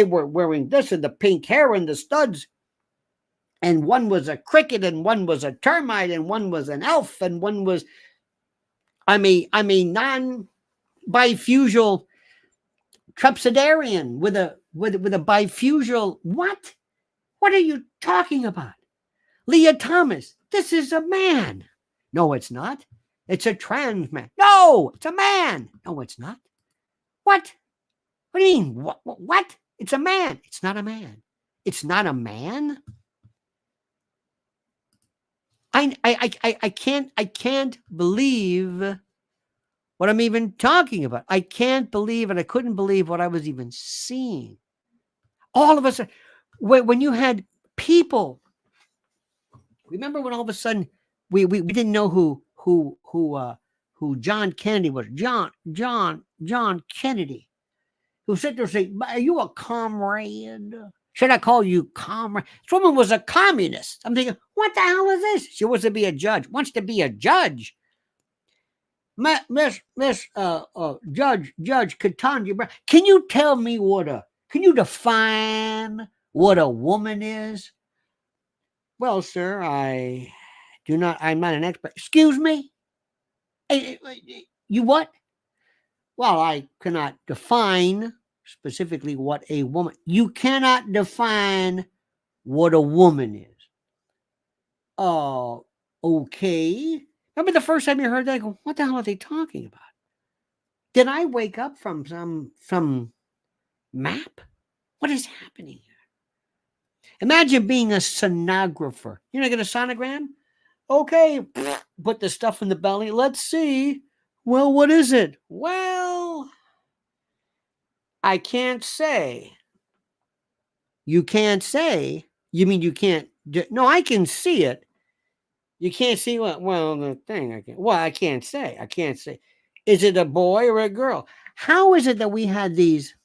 were wearing this and the pink hair and the studs. And one was a cricket, and one was a termite, and one was an elf, and one was I'm a non-bifusal trepsidarian with a bifusal. What? What are you talking about? Leah Thomas, this is a man. No, it's not. It's a trans man. No, it's a man. No, it's not. What? What do you mean? What? It's a man. It's not a man. It's not a man. I can't believe what I'm even talking about. I can't believe it. I couldn't believe what I was even seeing. All of a sudden, when you had people, remember when all of a sudden we didn't know who John Kennedy was. John Kennedy, who sat there saying, "Are you a comrade? Should I call you comrade?" This woman was a communist. I'm thinking, what the hell is this? She wants to be a judge. Judge Katanja, can you tell me can you define what a woman is? Well, sir, I'm not an expert. Excuse me? You what? Well, I cannot define specifically what a woman. You cannot define what a woman is. Oh, okay. Remember the first time you heard that? I go, what the hell are they talking about? Did I wake up from some map? What is happening here? Imagine being a sonographer. You're not going to sonogram? Okay, put the stuff in the belly. Let's see. Well, what is it? Well, I can't say. You can't say? You mean you can't? No, I can see it. You can't see what? Well, the thing I can't. Well, I can't say. I can't say. Is it a boy or a girl? How is it that we had these?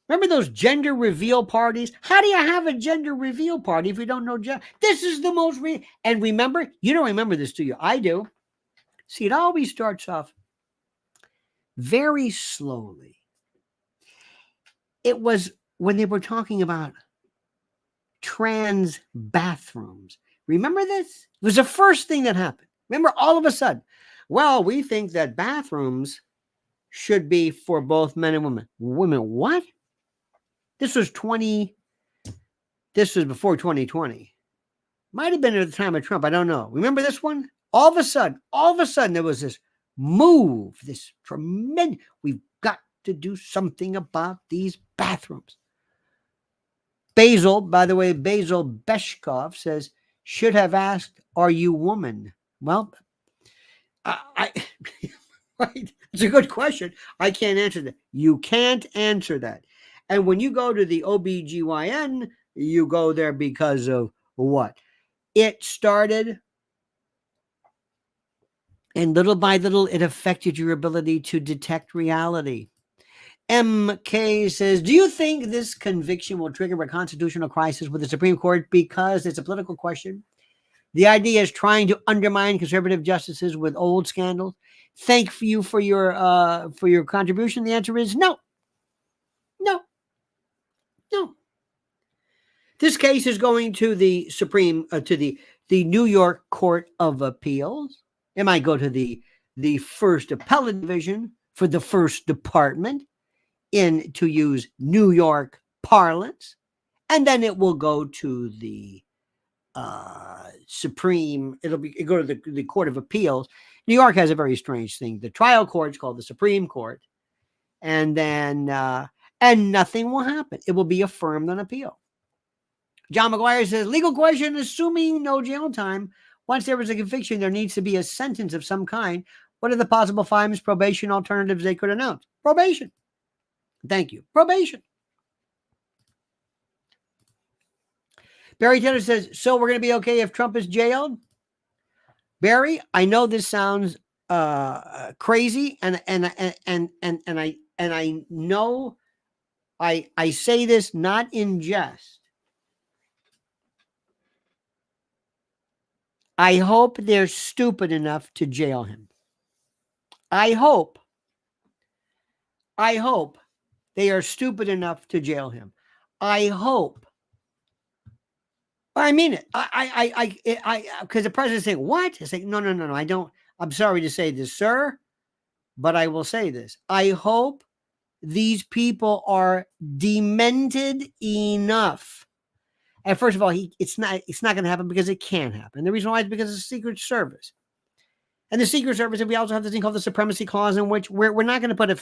Remember those gender reveal parties? How do you have a gender reveal party if you don't know gender? This is the most and remember, you don't remember this, do you? I do. See, it always starts off. very slowly. It was when they were talking about trans bathrooms. Remember this? It was the first thing that happened. Remember, all of a sudden, well, we think that bathrooms should be for both men and women. Women, what? This was before 2020. Might have been at the time of Trump. I don't know. Remember this one? All of a sudden, there was this move, this tremendous, we've got to do something about these bathrooms. Basil, by the way, Basil Beshkov says, should have asked, are you woman? Well, I right. It's a good question. I can't answer that. You can't answer that. And when you go to the OBGYN, you go there because of what? It started, and little by little, it affected your ability to detect reality. MK says, do you think this conviction will trigger a constitutional crisis with the Supreme Court because it's a political question? The idea is trying to undermine conservative justices with old scandals. Thank you for your contribution. The answer is no. No. This case is going to the Supreme, to the New York Court of Appeals. It might go to the First Appellate Division for the First Department, to use New York parlance, and then it will go to the Supreme. It'll go to the Court of Appeals. New York has a very strange thing. The trial court's called the Supreme Court, and then and nothing will happen. It will be affirmed on appeal. John McGuire says, legal question, assuming no jail time. Once there is a conviction, there needs to be a sentence of some kind. What are the possible fines, probation, alternatives they could announce? Probation. Thank you. Probation. Barry Taylor says, so we're going to be okay if Trump is jailed? Barry, I know this sounds crazy, and I know I say this not in jest. I hope they're stupid enough to jail him. I hope they are stupid enough to jail him. I hope. I mean it. Because the president's saying, what? It's like, no, I don't. I'm sorry to say this, sir, but I will say this. I hope these people are demented enough. And first of all, it's not going to happen because it can't happen. The reason why is because of the Secret Service. And the Secret Service, and we also have this thing called the Supremacy Clause, in which we're not going to put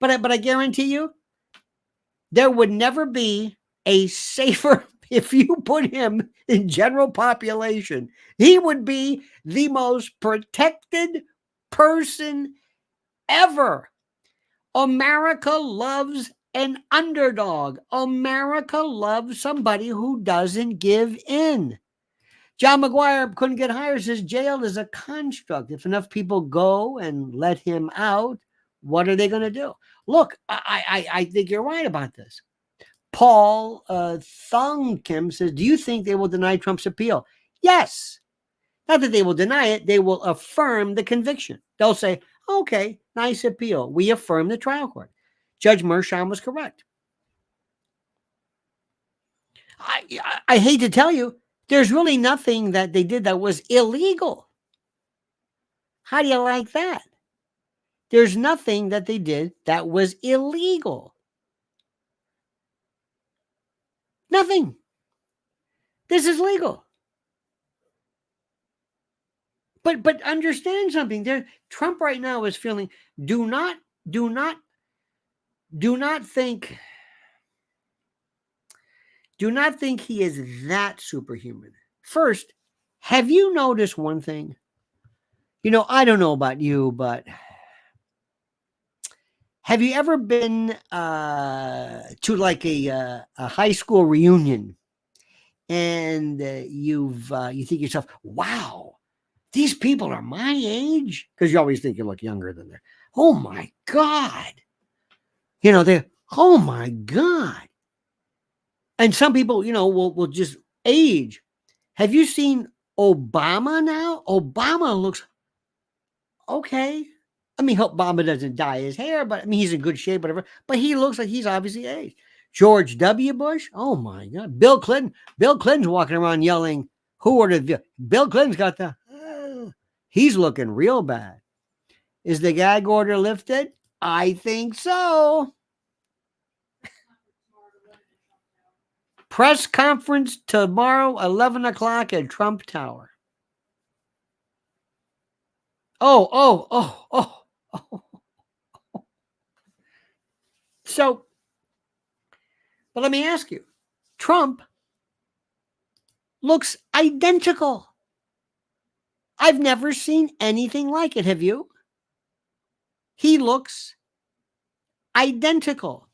but I guarantee you, there would never be a safer, if you put him in general population, he would be the most protected person ever. America loves an underdog. America loves somebody who doesn't give in. John McGuire couldn't get higher, says jail is a construct. If enough people go and let him out, what are they going to do? Look, I think you're right about this. Paul Thongkim says, do you think they will deny Trump's appeal? Yes. Not that they will deny it. They will affirm the conviction. They'll say, okay, nice appeal. We affirm the trial court. Judge Mershon was correct. I hate to tell you, there's really nothing that they did that was illegal. How do you like that? There's nothing that they did that was illegal. Nothing. This is legal. But understand something. Trump right now is feeling, do not think he is that superhuman. First, have you noticed one thing? I don't know about you, but have you ever been to like a high school reunion, and you think to yourself, wow, these people are my age? Because you always think you look younger than they're. Oh my God. Oh my God. And some people, will just age. Have you seen Obama now? Obama looks okay. I mean, hope Obama doesn't dye his hair, but I mean, he's in good shape, whatever. But he looks like he's obviously aged. George W. Bush, oh my God. Bill Clinton. Bill Clinton's walking around yelling, who ordered the Bill Clinton's got the he's looking real bad. Is the gag order lifted? I think so. Press conference tomorrow, 11 o'clock at Trump Tower. Oh. So, but let me ask you, Trump looks identical. I've never seen anything like it. Have you? He looks identical.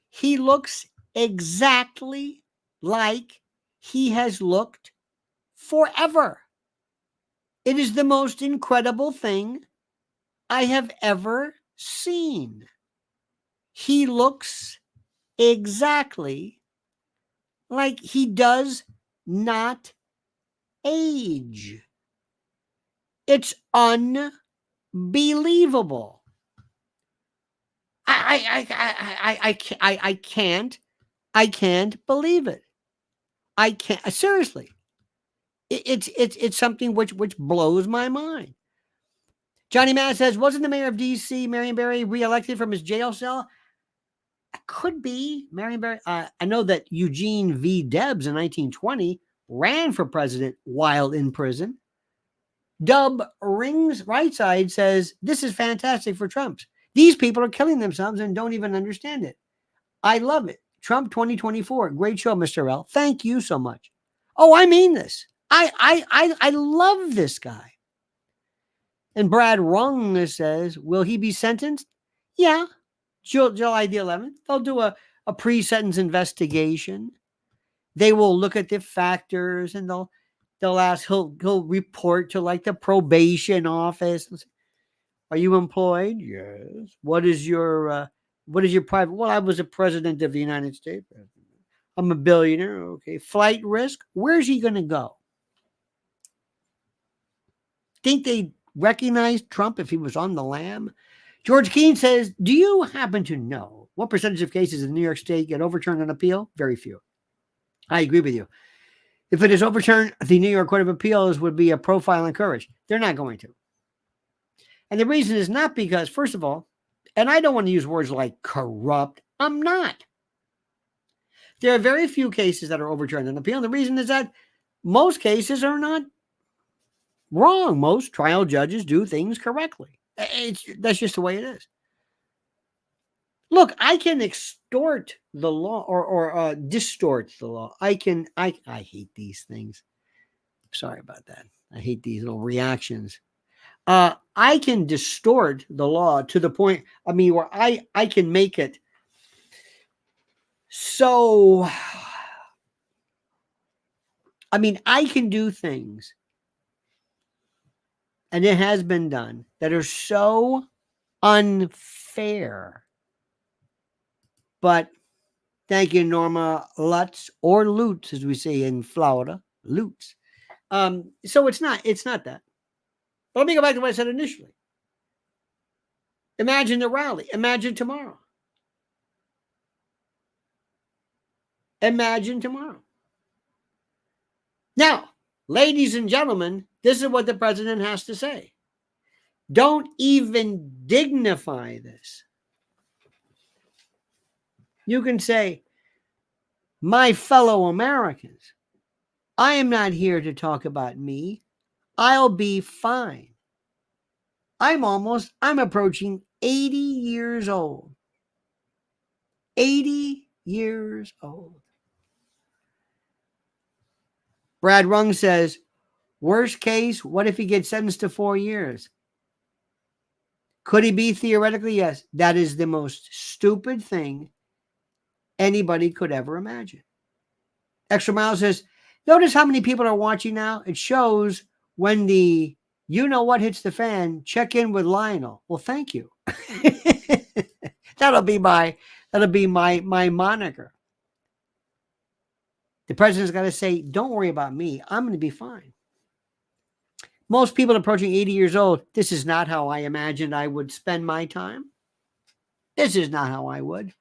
He looks exactly like he has looked forever. It is the most incredible thing I have ever seen. He looks exactly like he does not age. It's unbelievable. I can't believe it. I can't, seriously. It's something which blows my mind. Johnny Matt says, wasn't the mayor of D.C., Marion Barry, reelected from his jail cell? Could be. Marion Barry. I know that Eugene V. Debs in 1920 ran for president while in prison. Dub Rings Right Side says, this is fantastic for Trump's. These people are killing themselves and don't even understand it. I love it. Trump 2024. Great show, Mr. L. Thank you so much. Oh, I mean this. I love this guy. And Brad Rung says, will he be sentenced? Yeah. July the 11th. They'll do a pre-sentence investigation. They will look at the factors and they'll ask, he'll report to like the probation office. Are you employed? Yes. What is your private? Well, I was a president of the United States. I'm a billionaire. Okay. Flight risk. Where's he going to go? Think they recognized Trump if he was on the lam? George Keene says, do you happen to know what percentage of cases in New York State get overturned on appeal? Very few. I agree with you. If it is overturned, the New York Court of Appeals would be a profile in courage. They're not going to. And the reason is not because, first of all, and I don't want to use words like corrupt. I'm not. There are very few cases that are overturned on appeal. And the reason is that most cases are not wrong. Most trial judges do things correctly. That's just the way it is. Look, I can extort the law or distort the law. I hate these things. Sorry about that. I hate these little reactions. I can distort the law to the point, where I can make it so, I can do things, and it has been done, that are so unfair. But thank you, Norma Lutz, or Lutz, as we say in Florida, Lutz. So it's not that. But let me go back to what I said initially. Imagine the rally. Imagine tomorrow. Imagine tomorrow. Now, ladies and gentlemen, this is what the president has to say. Don't even dignify this. You can say, my fellow Americans, I am not here to talk about me. I'll be fine. I'm approaching 80 years old. 80 years old. Brad Rung says, worst case, what if he gets sentenced to 4 years? Could he be theoretically? Yes. That is the most stupid thing anybody could ever imagine. Extra Mile says, notice how many people are watching now? It shows when the you know what hits the fan, check in with Lionel. Well, thank you. That'll be my moniker. The president's got to say, don't worry about me. I'm going to be fine. Most people approaching 80 years old, this is not how I imagined I would spend my time. This is not how I would.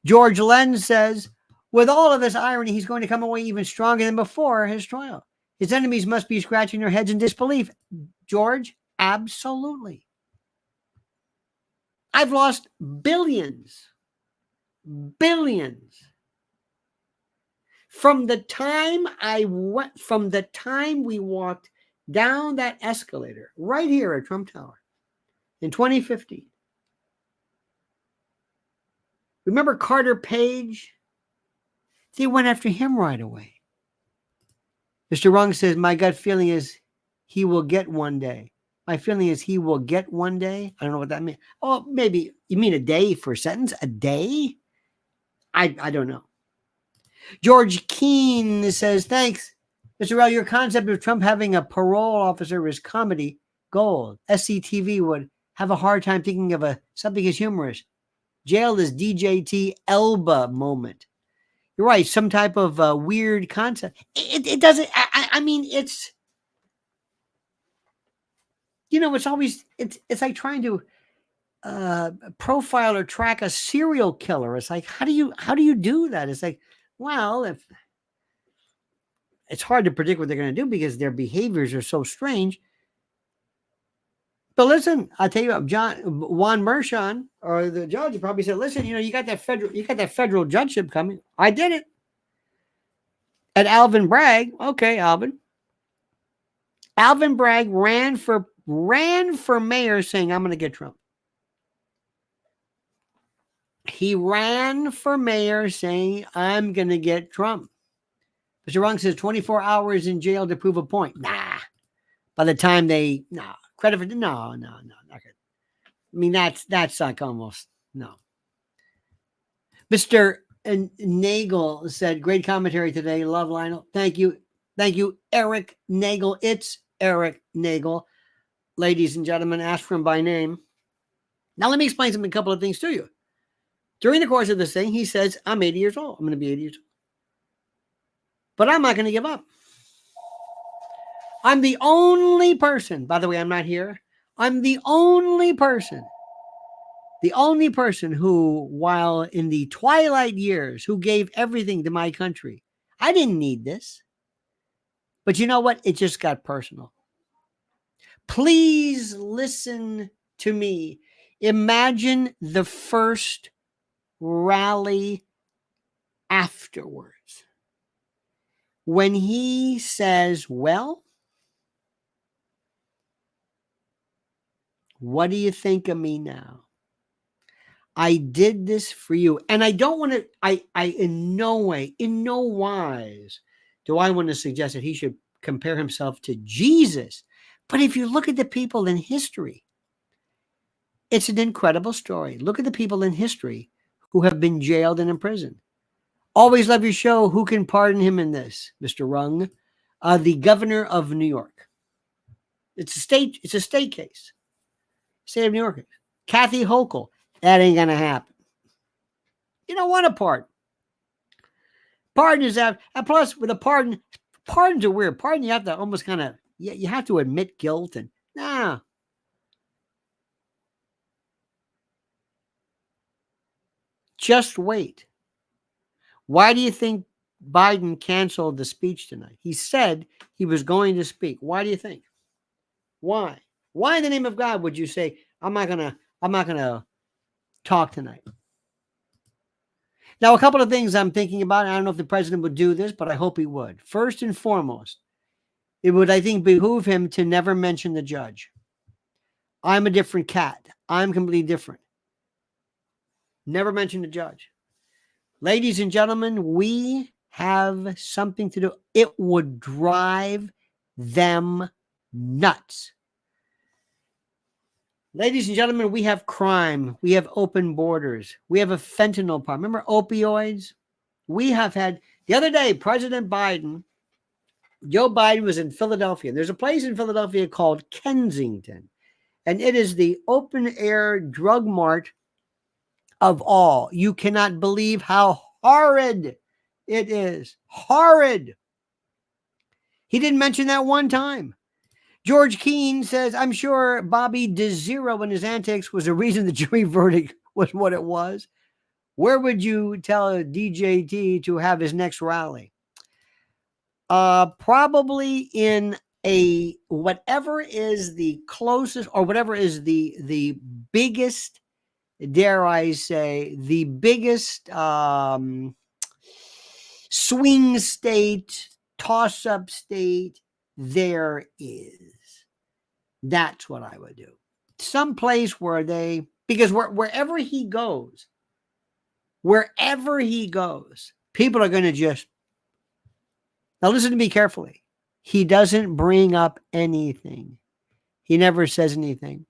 George Lenz says, with all of this irony, he's going to come away even stronger than before his trial. His enemies must be scratching their heads in disbelief. George, absolutely. I've lost billions. From the time we walked down that escalator right here at Trump Tower in 2015. Remember Carter Page? They went after him right away. Mr. Rung says, my gut feeling is he will get one day. My feeling is he will get one day. I don't know what that means. Oh, maybe you mean a day for a sentence? A day? I don't know. George Keene says, thanks. Mr. Rell, your concept of Trump having a parole officer is comedy gold. SCTV would have a hard time thinking of something as humorous. Jail is DJT Elba moment. You're right. Some type of weird concept. It doesn't, I mean, it's, it's always, it's like trying to profile or track a serial killer. It's like, how do you do that? It's like, well, if it's hard to predict what they're going to do because their behaviors are so strange. But listen, I'll tell you what, Juan Mershon, or the judge, probably said, listen, you got that federal judgeship coming. I did it. And Alvin Bragg, okay, Alvin Bragg ran for mayor saying, I'm going to get Trump. He ran for mayor saying, I'm going to get Trump. Mr. Rung says 24 hours in jail to prove a point. Nah. By the time credit for, no, not good. I mean, that's like almost, no. Mr. Nagel said, great commentary today. Love, Lionel. Thank you, Eric Nagel. It's Eric Nagel. Ladies and gentlemen, ask for him by name. Now, let me explain a couple of things to you. During the course of this thing, he says, I'm 80 years old. I'm going to be 80 years old. But I'm not going to give up. I'm the only person, by the way, I'm not here. I'm the only person who, while in the twilight years, who gave everything to my country. I didn't need this. But you know what? It just got personal. Please listen to me. Imagine the first rally afterwards. When he says, well, what do you think of me now? I did this for you. And I don't want to, I in no way, in no wise do I want to suggest that he should compare himself to Jesus. But if you look at the people in history, it's an incredible story. Look at the people in history who have been jailed and imprisoned. Always love your show. Who can pardon him in this? Mr. Rung, the governor of New York. It's a state case. State of New York. Kathy Hochul. That ain't going to happen. You don't want a pardon. Pardon is that. And plus, with a pardon, pardons are weird. Pardon, you have to almost kind of, you have to admit guilt and, nah. Just wait. Why do you think Biden canceled the speech tonight? He said he was going to speak. Why do you think? Why? Why in the name of God would you say, I'm not gonna talk tonight? Now, a couple of things I'm thinking about. I don't know if the president would do this, but I hope he would. First and foremost, it would, I think, behoove him to never mention the judge. I'm a different cat. I'm completely different. Never mention the judge. Ladies and gentlemen, we have something to do. It would drive them nuts. Ladies and gentlemen, we have crime. We have open borders. We have a fentanyl problem. Remember opioids? We have had, the other day, President Biden, Joe Biden was in Philadelphia. There's a place in Philadelphia called Kensington, and it is the open air drug mart of all. You cannot believe how horrid it is. Horrid. He didn't mention that one time. George Keane says, I'm sure Bobby DeZero and his antics was the reason the jury verdict was what it was. Where would you tell DJT to have his next rally? Probably in a whatever is the closest or whatever is the biggest, dare I say, the biggest swing state, toss-up state there is. That's what I would do. Some place where they, because wherever he goes, people are going to just, now listen to me carefully. He doesn't bring up anything. He never says anything.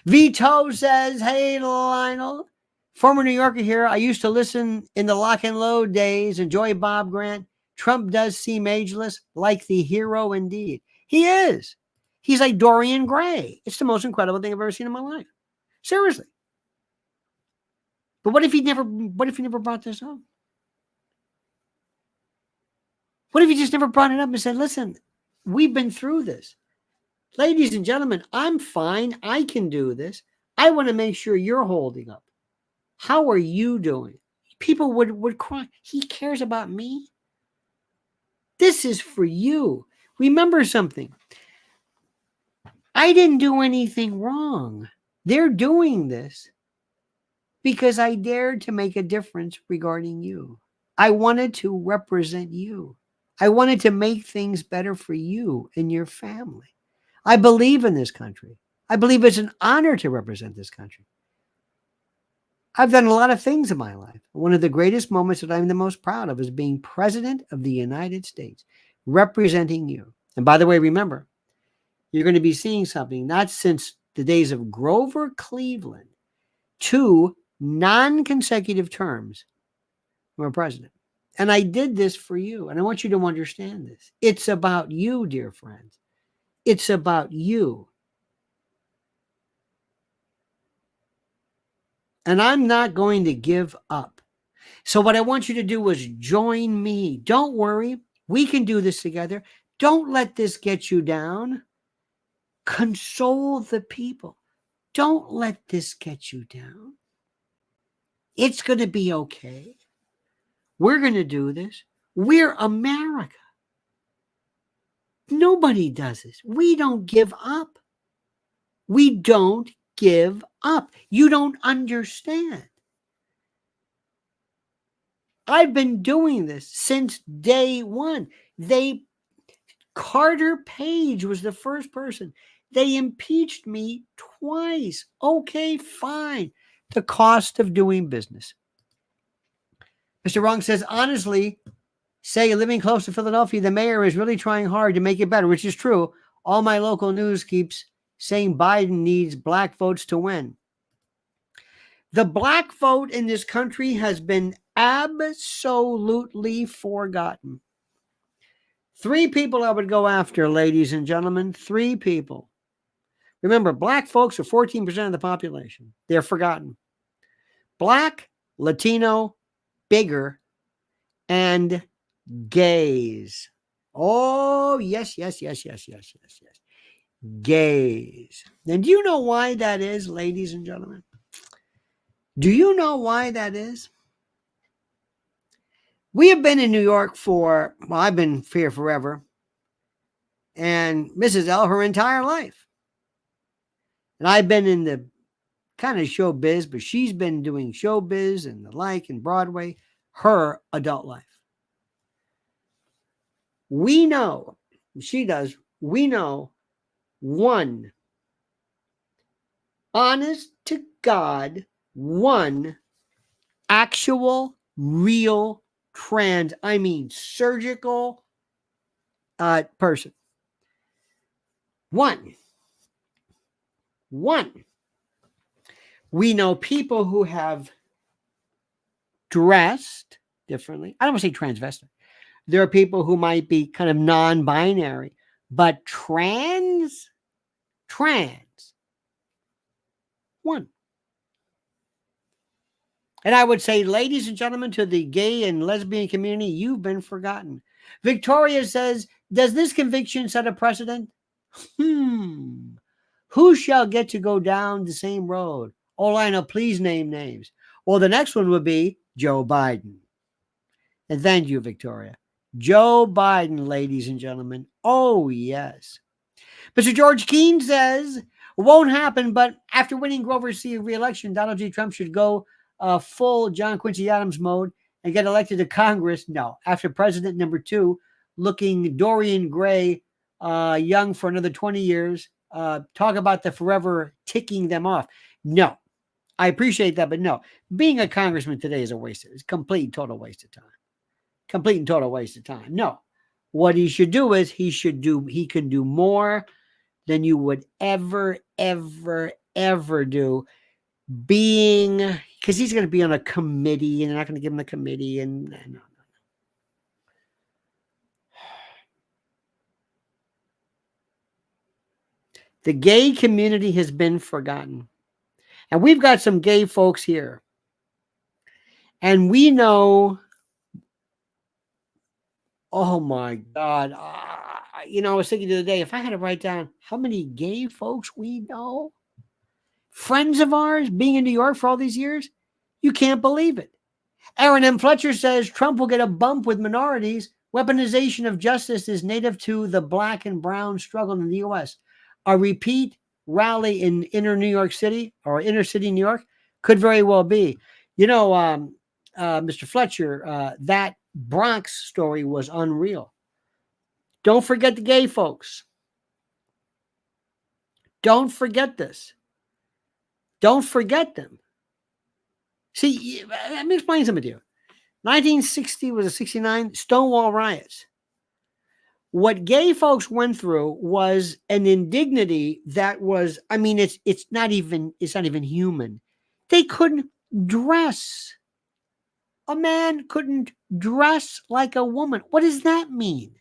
Vito says, hey, Lionel, former New Yorker here. I used to listen in the lock and load days. Enjoy Bob Grant. Trump does seem ageless, like the hero indeed. He is. He's like Dorian Gray. It's the most incredible thing I've ever seen in my life. Seriously. But what if he never brought this up? What if he just never brought it up and said, listen, we've been through this. Ladies and gentlemen, I'm fine. I can do this. I want to make sure you're holding up. How are you doing? People would cry. He cares about me. This is for you. Remember something. I didn't do anything wrong. They're doing this because I dared to make a difference regarding you. I wanted to represent you. I wanted to make things better for you and your family. I believe in this country. I believe it's an honor to represent this country. I've done a lot of things in my life. One of the greatest moments that I'm the most proud of is being president of the United States, representing you. And by the way, remember, you're going to be seeing something, not since the days of Grover Cleveland, 2 non-consecutive terms from a president. And I did this for you. And I want you to understand this. It's about you, dear friends. It's about you. And I'm not going to give up. So what I want you to do is join me. Don't worry. We can do this together. Don't let this get you down. Console the people. Don't let this get you down. It's going to be okay. We're going to do this. We're America. Nobody does this. We don't give up. We don't give up. You don't understand. I've been doing this since day one. Carter Page was the first person. They impeached me twice. Okay, fine. The cost of doing business. Mr. Wrong says, honestly, say living close to Philadelphia, the mayor is really trying hard to make it better, which is true. All my local news keeps saying Biden needs black votes to win. The black vote in this country has been absolutely forgotten. 3 people I would go after, ladies and gentlemen. 3 people. Remember, black folks are 14% of the population. They're forgotten. Black, Latino, bigger, and gays. Oh, yes. Gays. And do you know why that is, ladies and gentlemen? Do you know why that is? We have been in New York I've been here forever. And Mrs. L, her entire life. And I've been in the kind of show biz, but she's been doing show biz and the like and Broadway her adult life. We know, she does, we know one, honest to God, one actual, real trans, I mean surgical person. One. We know people who have dressed differently. I don't want to say transvestite. There are people who might be kind of non-binary, but trans. One. And I would say, ladies and gentlemen, to the gay and lesbian community, you've been forgotten. Victoria says, does this conviction set a precedent? Who shall get to go down the same road? Oh, Lionel, please name names. Well, the next one would be Joe Biden. And thank you, Victoria. Joe Biden, ladies and gentlemen. Oh, yes. Mr. George Keene says, won't happen, but after winning Grover's re-election, Donald J. Trump should go full John Quincy Adams mode and get elected to Congress. No, after president number 2, looking Dorian Gray, young for another 20 years, talk about the forever ticking them off. No, I appreciate that, but no. Being a congressman today is a waste. It's a complete and total waste of time. Complete and total waste of time. No. What he should do is he can do more than you would ever do, being, because he's going to be on a committee and they're not going to give him the committee. And no. The gay community has been forgotten. And we've got some gay folks here. And we know, oh my God. I was thinking the other day, if I had to write down how many gay folks we know, friends of ours, being in New York for all these years, you can't believe it. Aaron M. Fletcher says Trump will get a bump with minorities. Weaponization of justice is native to the black and brown struggle in the U.S. A repeat rally in inner New York City or inner city New York could very well be. Mr. Fletcher, that Bronx story was unreal. Don't forget the gay folks. Don't forget this. Don't forget them. See, let me explain something to you. 1960 was a 69 Stonewall riots. What gay folks went through was an indignity that was, it's not even human. They couldn't dress. A man couldn't dress like a woman. What does that mean?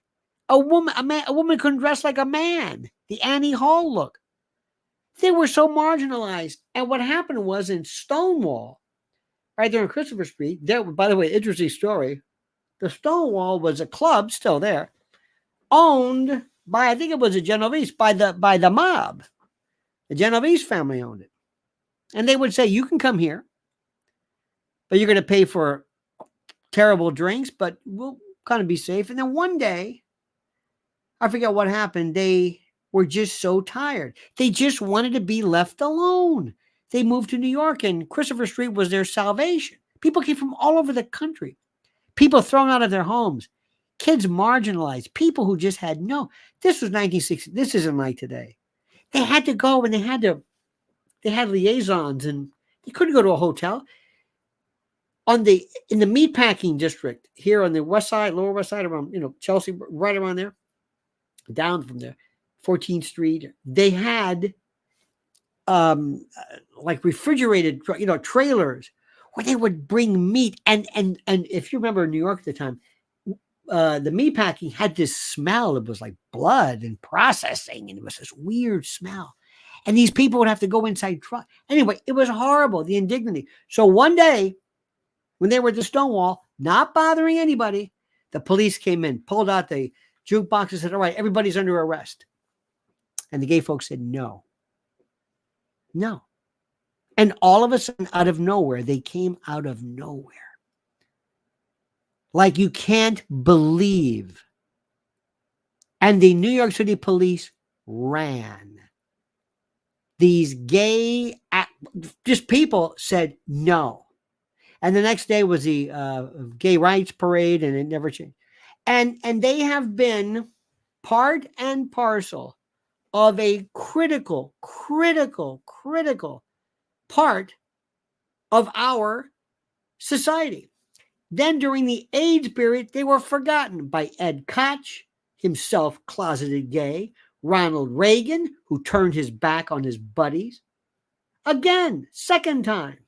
A woman couldn't dress like a man. The Annie Hall look. They were so marginalized. And what happened was in Stonewall, right there on Christopher Street, there, by the way, interesting story. The Stonewall was a club, still there, owned by, I think it was a Genovese, by the mob. The Genovese family owned it. And they would say, you can come here, but you're going to pay for terrible drinks, but we'll kind of be safe. And then one day, I forget what happened. They were just so tired. They just wanted to be left alone. They moved to New York, and Christopher Street was their salvation. People came from all over the country. People thrown out of their homes. Kids marginalized. People who just had this was 1960. This isn't like today. They had to go, and they had liaisons, and they couldn't go to a hotel. In the meatpacking district here on the west side, lower west side, around Chelsea, right around there, down from there, 14th Street, they had like refrigerated trailers where they would bring meat, and if you remember New York at the time, the meatpacking had this smell. It was like blood and processing, and it was this weird smell. And these people would have to go inside truck. Anyway, it was horrible, the indignity. So one day, when they were at the Stonewall, not bothering anybody, the police came in, pulled out the jukebox and said, all right, everybody's under arrest. And the gay folks said, no. No. And all of a sudden, out of nowhere, they came out of nowhere. Like you can't believe. And the New York City police ran. These gay, just people said no. And the next day was the gay rights parade, and it never changed. And they have been part and parcel of a critical part of our society. Then during the AIDS period, they were forgotten by Ed Koch, himself closeted gay, Ronald Reagan, who turned his back on his buddies. Again, second time.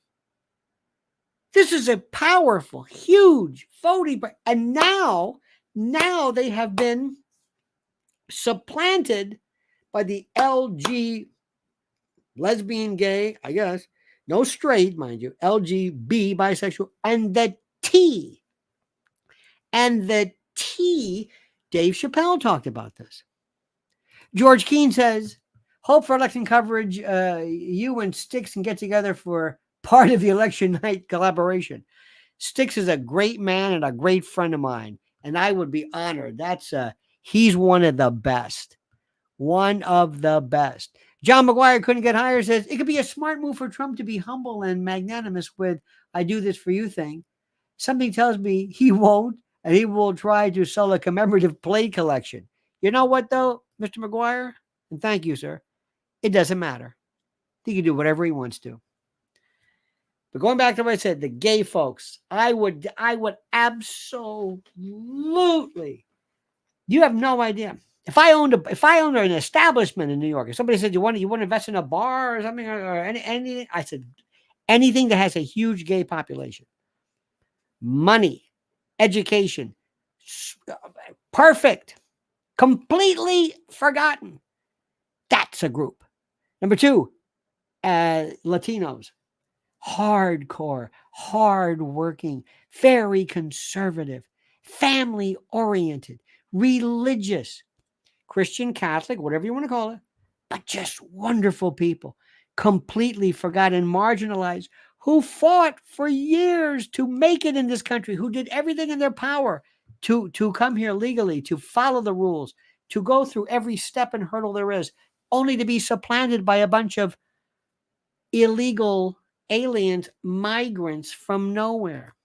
This is a powerful, huge voting, and now they have been supplanted by the LG, lesbian, gay, I guess, no straight, mind you, LGB, bisexual, and the T. And the T, Dave Chappelle talked about this. George Keane says, hope for election coverage. You and Sticks can get together for part of the election night collaboration. Sticks is a great man and a great friend of mine, and I would be honored. He's one of the best. One of the best. John McGuire couldn't get higher says, it could be a smart move for Trump to be humble and magnanimous with I do this for you thing. Something tells me he won't, and he will try to sell a commemorative plate collection. You know what, though, Mr. McGuire? And thank you, sir. It doesn't matter. He can do whatever he wants to. But going back to what I said, the gay folks, I would absolutely. You have no idea. If I owned an establishment in New York, if somebody said you want to invest in a bar or something or anything, I said anything that has a huge gay population, money, education, perfect, completely forgotten. That's a group. Number two, Latinos, hardcore, hardworking, very conservative, family oriented, religious, Christian, Catholic, whatever you want to call it, but just wonderful people, completely forgotten, marginalized, who fought for years to make it in this country, who did everything in their power to come here legally, to follow the rules, to go through every step and hurdle there is, only to be supplanted by a bunch of illegal aliens, migrants from nowhere.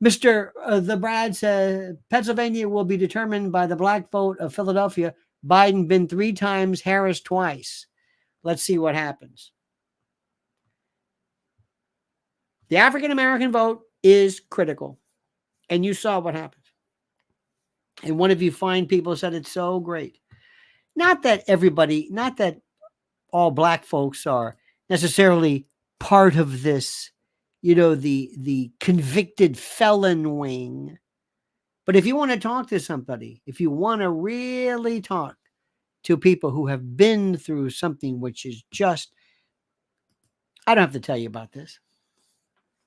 Mr. The Brad says Pennsylvania will be determined by the black vote of Philadelphia. Biden been 3 times, Harris twice. Let's see what happens. The African American vote is critical, and you saw what happened. And one of you fine people said it's so great. Not that all black folks are necessarily part of this, the convicted felon wing. But if you want to talk to somebody, if you want to really talk to people who have been through something which is just, I don't have to tell you about this.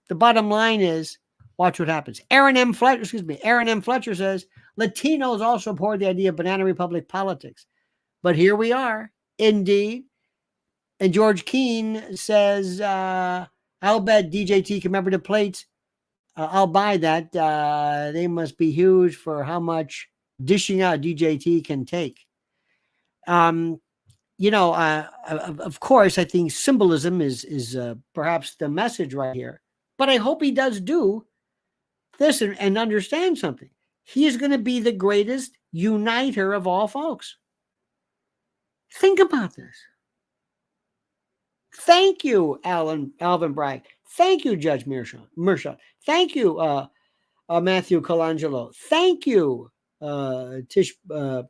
The bottom line is, watch what happens. Aaron M. Fletcher says, Latinos also support the idea of banana republic politics. But here we are, indeed. And George Keane says, I'll bet DJT commemorative plates. I'll buy that. They must be huge for how much dishing out DJT can take. Of course, I think symbolism is perhaps the message right here. But I hope he does do this and understand something. He is going to be the greatest uniter of all folks. Think about this. Thank you, Alvin Bragg. Thank you, Judge Mershon. Thank you, Matthew Colangelo. Thank you, Letitia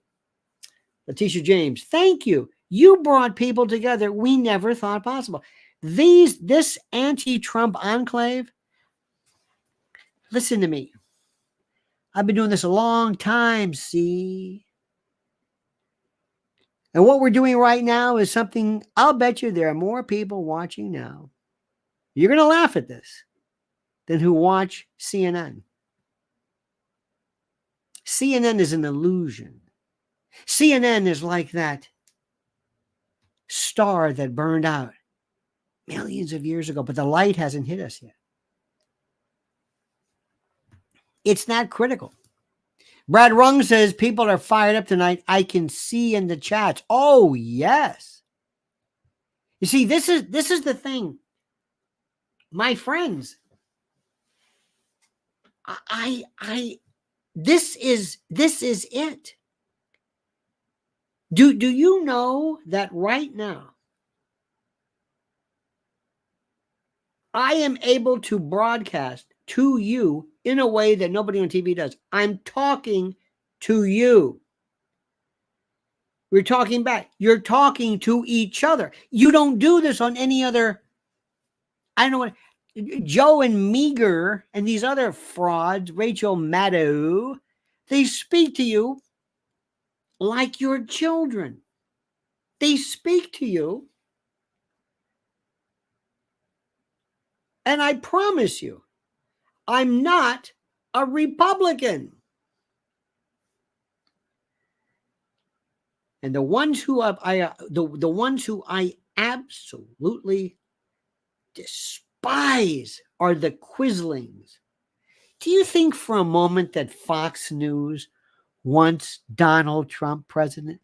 James. Thank you. You brought people together we never thought possible. This anti-Trump enclave, listen to me. I've been doing this a long time, see? And what we're doing right now is something, I'll bet you there are more people watching now. You're going to laugh at this than who watch CNN. CNN is an illusion. CNN is like that star that burned out millions of years ago, but the light hasn't hit us yet. It's not critical. Brad Rung says people are fired up tonight. I can see in the chats. Oh, yes. You see, this is the thing. My friends, this is it. Do you know that right now I am able to broadcast to you in a way that nobody on TV does? I'm talking to you. We're talking back. You're talking to each other. You don't do this on any other, I don't know what, Joe and Meager and these other frauds, Rachel Maddow, they speak to you like your children. They speak to you. And I promise you, I'm not a Republican. And the ones who the ones who I absolutely despise are the quislings. Do you think for a moment that Fox News wants Donald Trump president?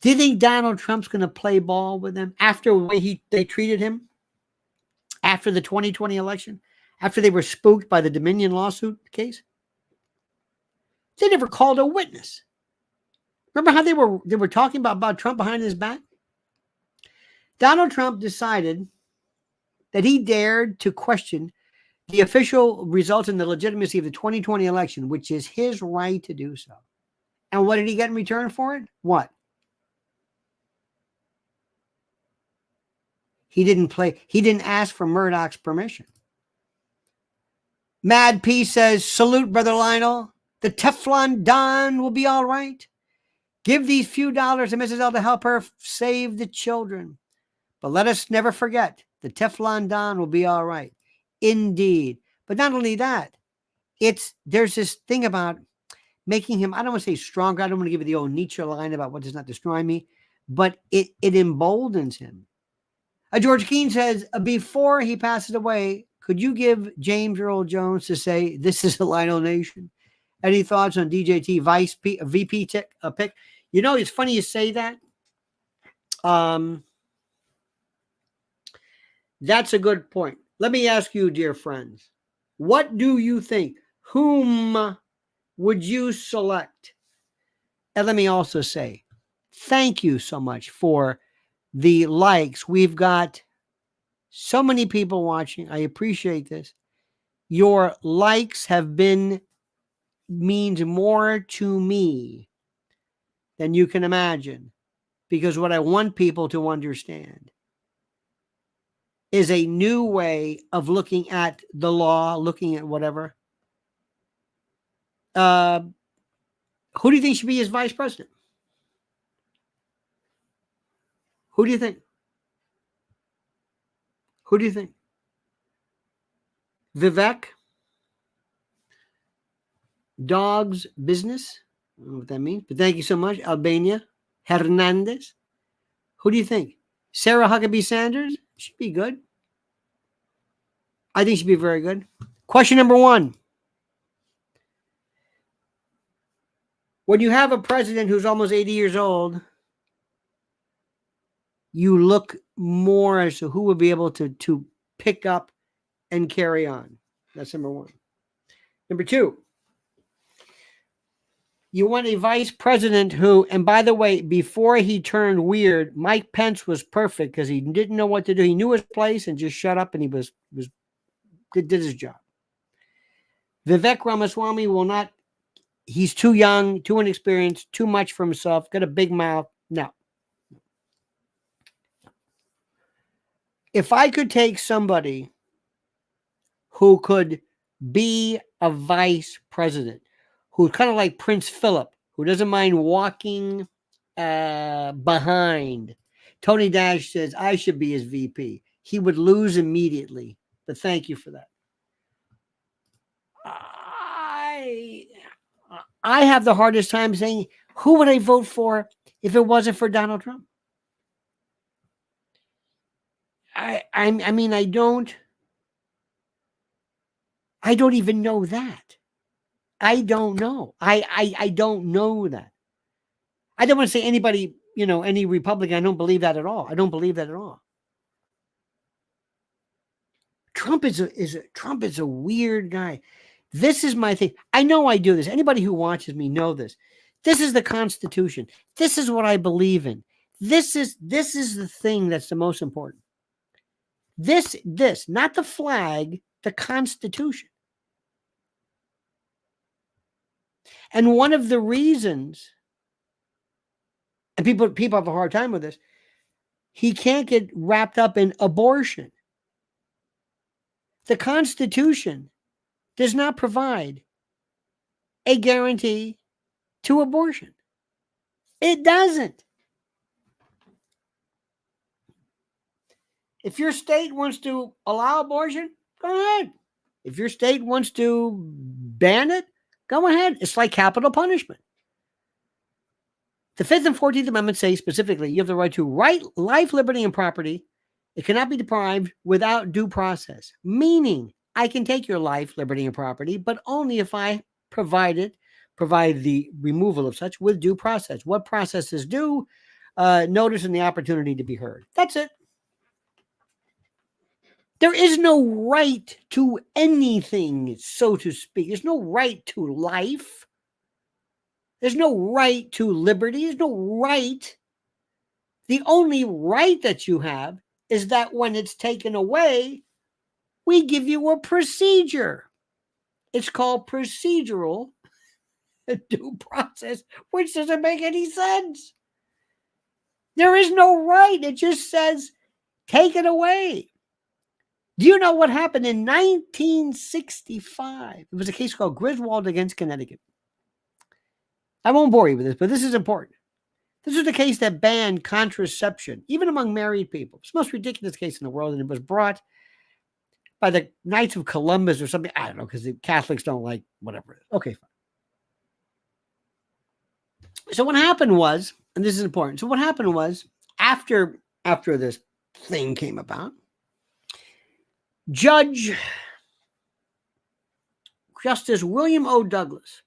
Do you think Donald Trump's going to play ball with them after the way they treated him after the 2020 election, after they were spooked by the Dominion lawsuit case? They never called a witness. Remember how they were talking about Trump behind his back? Donald Trump decided that he dared to question the official results and the legitimacy of the 2020 election, which is his right to do so. And what did he get in return for it? What? He didn't ask for Murdoch's permission. Mad P says, salute, Brother Lionel. The Teflon Don will be all right. Give these few dollars to Mrs. L to help her save the children. But let us never forget, the Teflon Don will be all right. Indeed. But not only that, there's this thing about making him, I don't want to say stronger. I don't want to give you the old Nietzsche line about what does not destroy me, but it emboldens him. George Keane says, before he passes away, could you give James Earl Jones to say, this is the Lionel Nation? Any thoughts on DJT VP pick? You know, it's funny you say that. That's a good point. Let me ask you, dear friends, what do you think? Whom would you select? And let me also say, thank you so much for the likes. We've got so many people watching. I appreciate this. Your likes means more to me than you can imagine, because what I want people to understand is a new way of looking at the law, looking at whatever. Who do you think should be his vice president? Who do you think? Who do you think? Vivek? Dog's business? I don't know what that means, but thank you so much. Albania? Hernandez? Who do you think? Sarah Huckabee Sanders? Should be good. I think she'd be very good. Question number 1. When you have a president who's almost 80 years old, you look more as to who will be able to pick up and carry on. That's number 1. Number 2, you want a vice president who, and by the way, before he turned weird, Mike Pence was perfect because he didn't know what to do. He knew his place and just shut up, and he did his job. Vivek Ramaswamy will not. He's too young, too inexperienced, too much for himself, got a big mouth. No. If I could take somebody who could be a vice president, who's kind of like Prince Philip, who doesn't mind walking behind. Tony Dash says, I should be his VP. He would lose immediately, but thank you for that. I have the hardest time saying, who would I vote for if it wasn't for Donald Trump? I mean, I don't even know that. I don't know. I don't know that. I don't want to say anybody, any Republican. I don't believe that at all. I don't believe that at all. Trump is a weird guy. This is my thing. I know I do this. Anybody who watches me know this. This is the Constitution. This is what I believe in. This is the thing that's the most important. This, not the flag, the Constitution. And one of the reasons, and people have a hard time with this, he can't get wrapped up in abortion. The Constitution does not provide a guarantee to abortion. It doesn't. If your state wants to allow abortion, go ahead. If your state wants to ban it, go ahead. It's like capital punishment. The 5th and 14th Amendments say specifically you have the right to life, liberty, and property. It cannot be deprived without due process, meaning I can take your life, liberty, and property, but only if I provide the removal of such with due process. What process is due? Notice and the opportunity to be heard. That's it. There is no right to anything, so to speak. There's no right to life. There's no right to liberty. There's no right. The only right that you have is that when it's taken away, we give you a procedure. It's called procedural due process, which doesn't make any sense. There is no right. It just says, take it away. Do you know what happened in 1965? It was a case called Griswold against Connecticut. I won't bore you with this, but this is important. This was the case that banned contraception, even among married people. It's the most ridiculous case in the world, and it was brought by the Knights of Columbus or something. I don't know, because the Catholics don't like whatever it is. Okay, fine. So what happened was, and this is important, so what happened was, after this thing came about, Justice William O. Douglas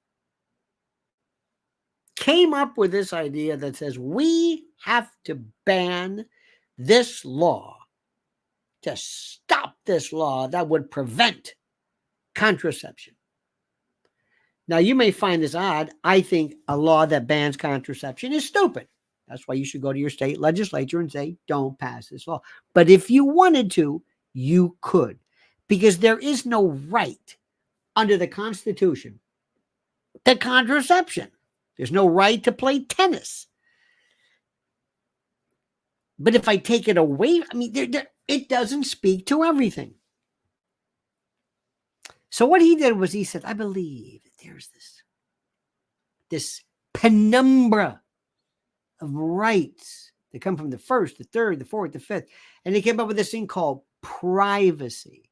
came up with this idea that says we have to ban this law, to stop this law that would prevent contraception. Now, you may find this odd. I think a law that bans contraception is stupid. That's why you should go to your state legislature and say, don't pass this law. But if you wanted to, you could, because there is no right under the Constitution to contraception. There's no right to play tennis. But if I take it away, I mean, it doesn't speak to everything. So what he did was he said, I believe there's this penumbra of rights that come from the first, the third, the fourth, the fifth. And he came up with this thing called privacy.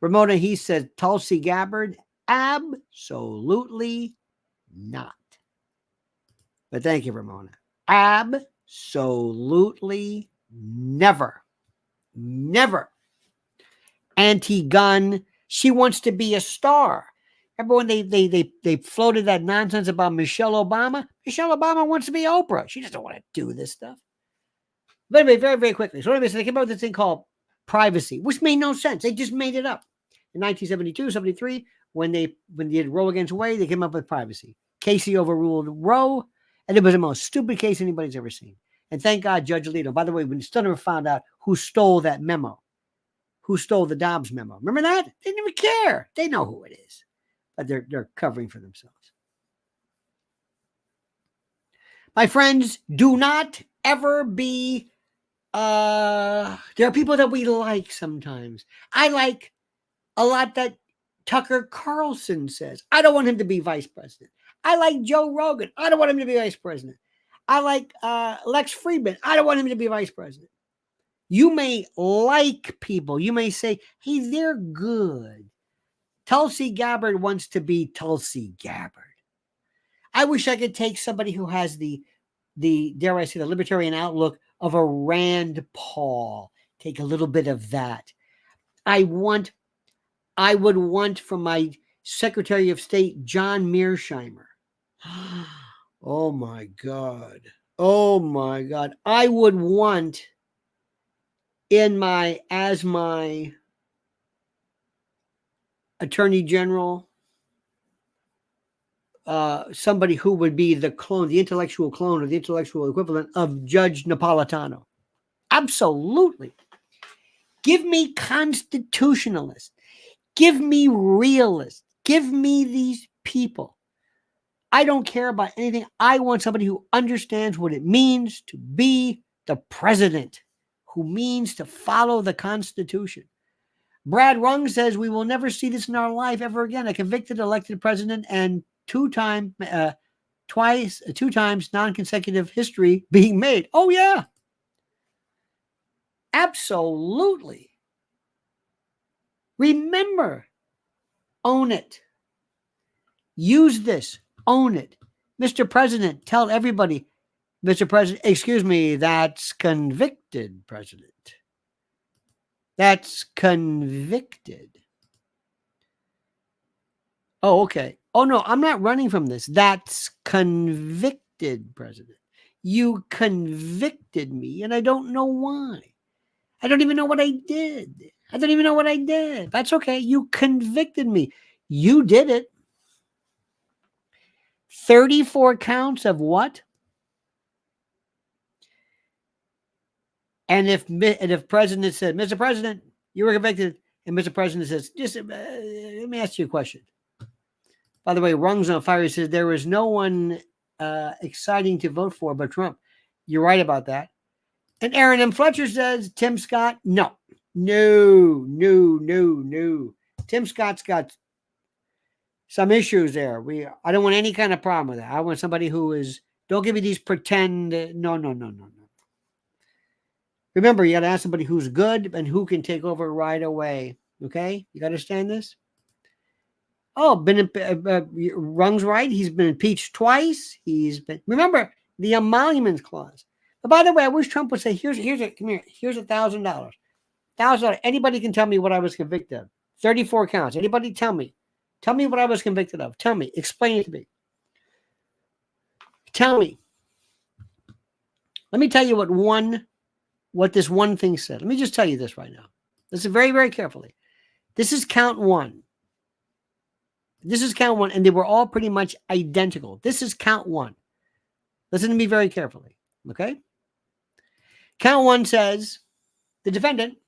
Ramona, he said, Tulsi Gabbard, absolutely not. But thank you, Ramona. Absolutely never. Never. Anti-gun. She wants to be a star. Remember when they floated that nonsense about Michelle Obama? Michelle Obama wants to be Oprah. She doesn't want to do this stuff. But anyway, very, very quickly. So anyway, so they came up with this thing called privacy, which made no sense. They just made it up. In 1972, 73, when they did Roe against Wade, they came up with privacy. Casey overruled Roe, and it was the most stupid case anybody's ever seen. And thank God, Judge Alito. By the way, we still never found out who stole that memo, who stole the Dobbs memo. Remember that? They didn't even care. They know who it is, but they're covering for themselves. My friends, do not ever be. There are people that we like sometimes. I like a lot that Tucker Carlson says. I don't want him to be vice president. I like Joe Rogan. I don't want him to be vice president. I like Lex Friedman. I don't want him to be vice president. You may like people. You may say, hey, they're good. Tulsi Gabbard wants to be Tulsi Gabbard. I wish I could take somebody who has the dare I say, the libertarian outlook of a Rand Paul. Take a little bit of that. I would want from my Secretary of State, John Mearsheimer. Oh my God. Oh my God. I would want as my Attorney General, somebody who would be the clone, the intellectual clone or the intellectual equivalent of Judge Napolitano. Absolutely. Give me constitutionalists. Give me realists. Give me these people. I don't care about anything. I want somebody who understands what it means to be the president, who means to follow the Constitution. Brad Rung says we will never see this in our life ever again. A convicted elected president and two times non-consecutive history being made. Oh, yeah. Absolutely. Remember, own it. Use this. Own it. Mr. President, tell everybody, Mr. President, excuse me, that's convicted president. That's convicted. Oh, okay. Oh, no, I'm not running from this. That's convicted president. You convicted me, and I don't know why. I don't even know what I did. I don't even know what I did. That's okay. You convicted me. You did it. 34 counts of what? And if President said, Mr. President, you were convicted, and Mr. President says, just let me ask you a question. By the way, Rungs on Fire says there was no one exciting to vote for but Trump. You're right about that. And Aaron M. Fletcher says, Tim Scott, no. Tim Scott's got some issues there. I don't want any kind of problem with that. I want somebody who is, don't give me these pretend, no. Remember, you got to ask somebody who's good and who can take over right away. Okay? You understand this? Oh, Rung's right. He's been impeached twice. Remember, the emoluments clause. But by the way, I wish Trump would say, here's $1,000. $1,000. Anybody can tell me what I was convicted of. 34 counts. Anybody tell me. Tell me what I was convicted of. Tell me. Explain it to me. Tell me. Let me tell you what this one thing said. Let me just tell you this right now. Listen very, very carefully. This is count one. And they were all pretty much identical. This is count one. Listen to me very carefully. Okay? Count one says the defendant,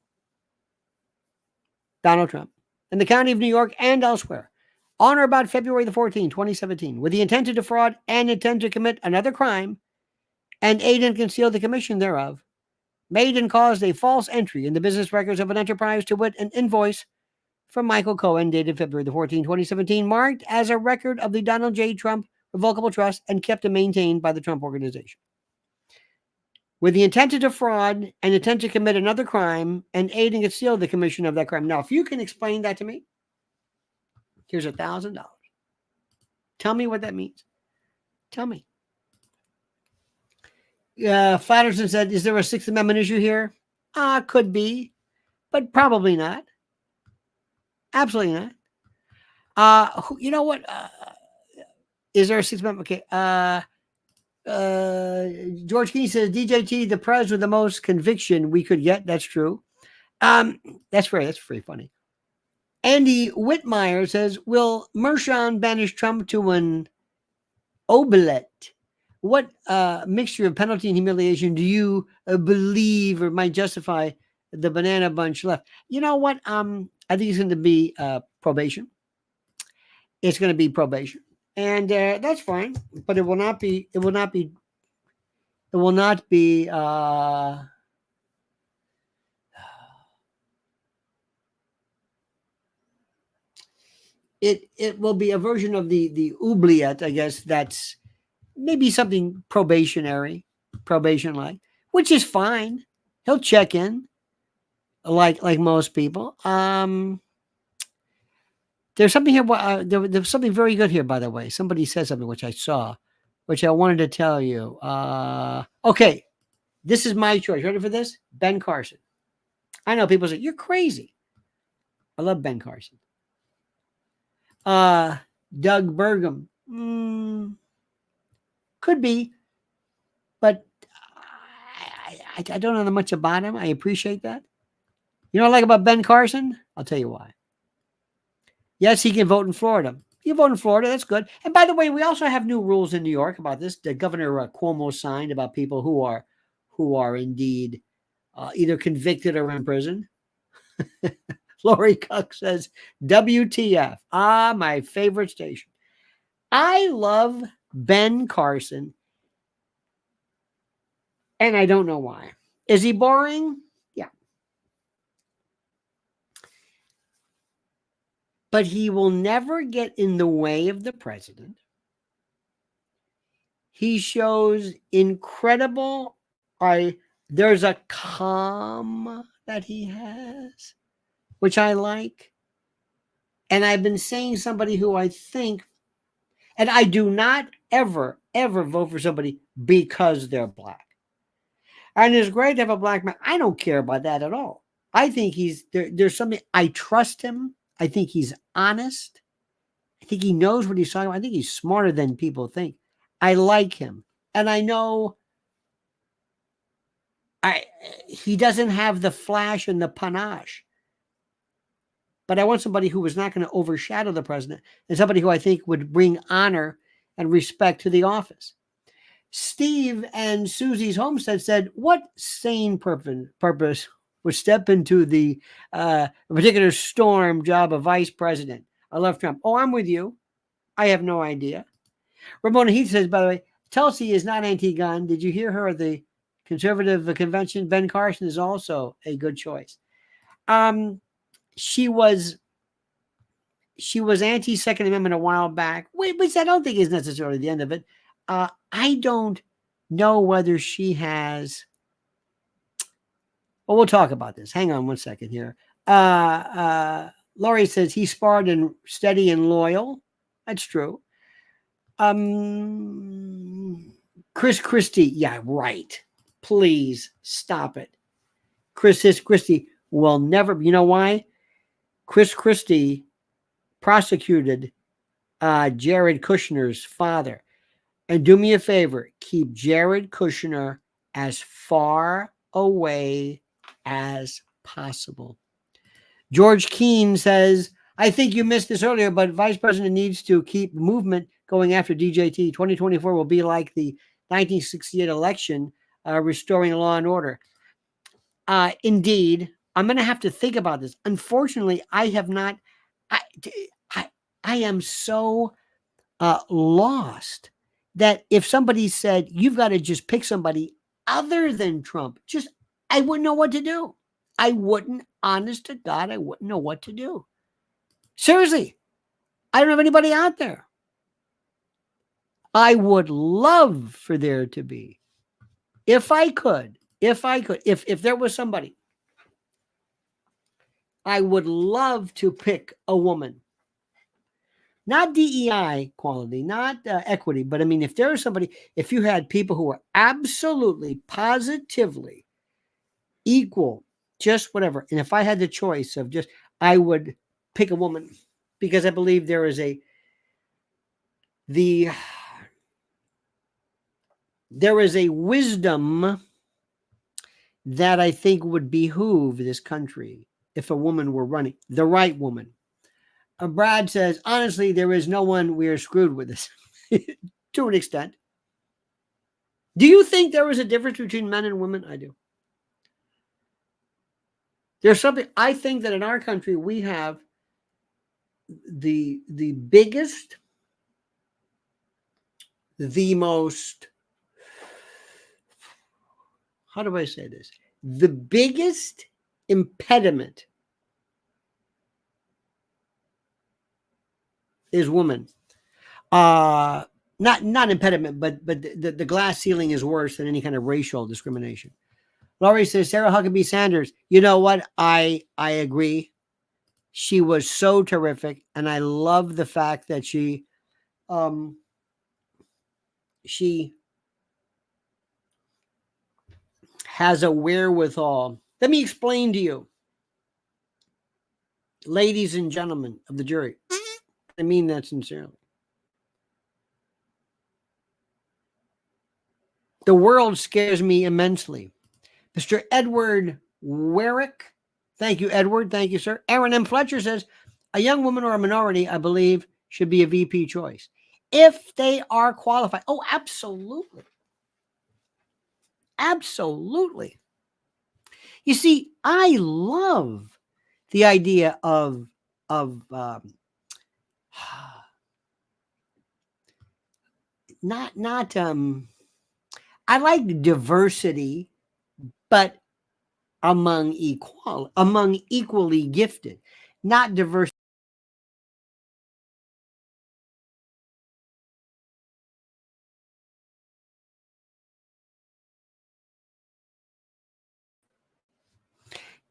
Donald Trump, in the county of New York and elsewhere, on or about February the 14th, 2017, with the intent to defraud and intent to commit another crime and aid and conceal the commission thereof, made and caused a false entry in the business records of an enterprise, to wit, an invoice from Michael Cohen dated February the 14th, 2017, marked as a record of the Donald J. Trump Revocable Trust and kept and maintained by the Trump Organization, with the intent to defraud and intent to commit another crime and aid and conceal the commission of that crime. Now, if you can explain that to me, here's $1,000. Tell me what that means. Tell me. Flatterson said, is there a Sixth Amendment issue here? Could be, but probably not. Absolutely not. You know what? Is there a Sixth Amendment? Okay. George Key says, DJT, the pres with the most conviction we could get. That's true. That's very funny. Andy Whitmire says, will Mershon banish Trump to an oblette? What mixture of penalty and humiliation do you believe or might justify the banana bunch left? You know what? I think it's going to be probation. It's going to be probation. And that's fine, but it will not be, it will not be, it will be a version of the oubliette, I guess. That's maybe something probation-like, which is fine. He'll check in like most people. There's something here. There's something very good here, by the way. Somebody said something which I saw, which I wanted to tell you. Okay, this is my choice. Ready for this? Ben Carson. I know people say, you're crazy. I love Ben Carson. Doug Burgum. Could be, but I don't know much about him. I appreciate that. You know what I like about Ben Carson? I'll tell you why. Yes, he can vote in Florida. You vote in Florida, that's good. And by the way, we also have new rules in New York about this. The Governor Cuomo signed about people who are indeed either convicted or in prison. Lori Cook says, WTF. My favorite station. I love Ben Carson, and I don't know why. Is he boring? Yeah. But he will never get in the way of the president. He shows incredible, there's a calm that he has, which I like. And I've been saying somebody who I think, and I do not ever vote for somebody because they're black. And it's great to have a black man. I don't care about that at all. I think there's something, I trust him. I think he's honest. I think he knows what he's talking about. I think he's smarter than people think. I like him. And I know he doesn't have the flash and the panache. But I want somebody who was not going to overshadow the president and somebody who I think would bring honor and respect to the office. Steve and Susie's Homestead said, what sane purpose would step into the particular storm job of vice president? I love Trump. Oh, I'm with you. I have no idea. Ramona Heath says, by the way, Tulsi is not anti-gun. Did you hear her at the conservative convention? Ben Carson is also a good choice. She was anti-Second Amendment a while back, which I don't think is necessarily the end of it. I don't know whether she has. Well, we'll talk about this. Hang on one second here. Laurie says he's smart and steady and loyal. That's true. Chris Christie. Yeah, right. Please stop it. Chris Christie will never. You know why? Chris Christie prosecuted Jared Kushner's father. And do me a favor, keep Jared Kushner as far away as possible. George Keene says, I think you missed this earlier, but Vice President needs to keep movement going after DJT. 2024 will be like the 1968 election, restoring law and order. Indeed, I'm going to have to think about this. Unfortunately, I have not. I am so lost that if somebody said, you've got to just pick somebody other than Trump, I wouldn't know what to do. Honest to God, I wouldn't know what to do. Seriously, I don't have anybody out there. I would love for there to be, if there was somebody, I would love to pick a woman. Not DEI quality, not equity, but I mean, if there was somebody, if you had people who were absolutely, positively equal, just whatever, and if I had the choice of I would pick a woman, because I believe there is a wisdom that I think would behoove this country if a woman were running, the right woman. Brad says, honestly, there is no one. We are screwed with this to an extent. Do you think there is a difference between men and women? I do. There's something, I think that in our country, we have the biggest, the most, how do I say this? The biggest impediment is women. Not impediment, but the glass ceiling is worse than any kind of racial discrimination. Laurie says Sarah Huckabee Sanders. You know what? I agree. She was so terrific, and I love the fact that she has a wherewithal. Let me explain to you, ladies and gentlemen of the jury. I mean that sincerely. The world scares me immensely. Mr. Edward Werrick. Thank you, Edward. Thank you, sir. Aaron M. Fletcher says, a young woman or a minority, I believe, should be a VP choice. If they are qualified. Oh, absolutely. Absolutely. You see, I love the idea of I like diversity, but among equally gifted, not diversity.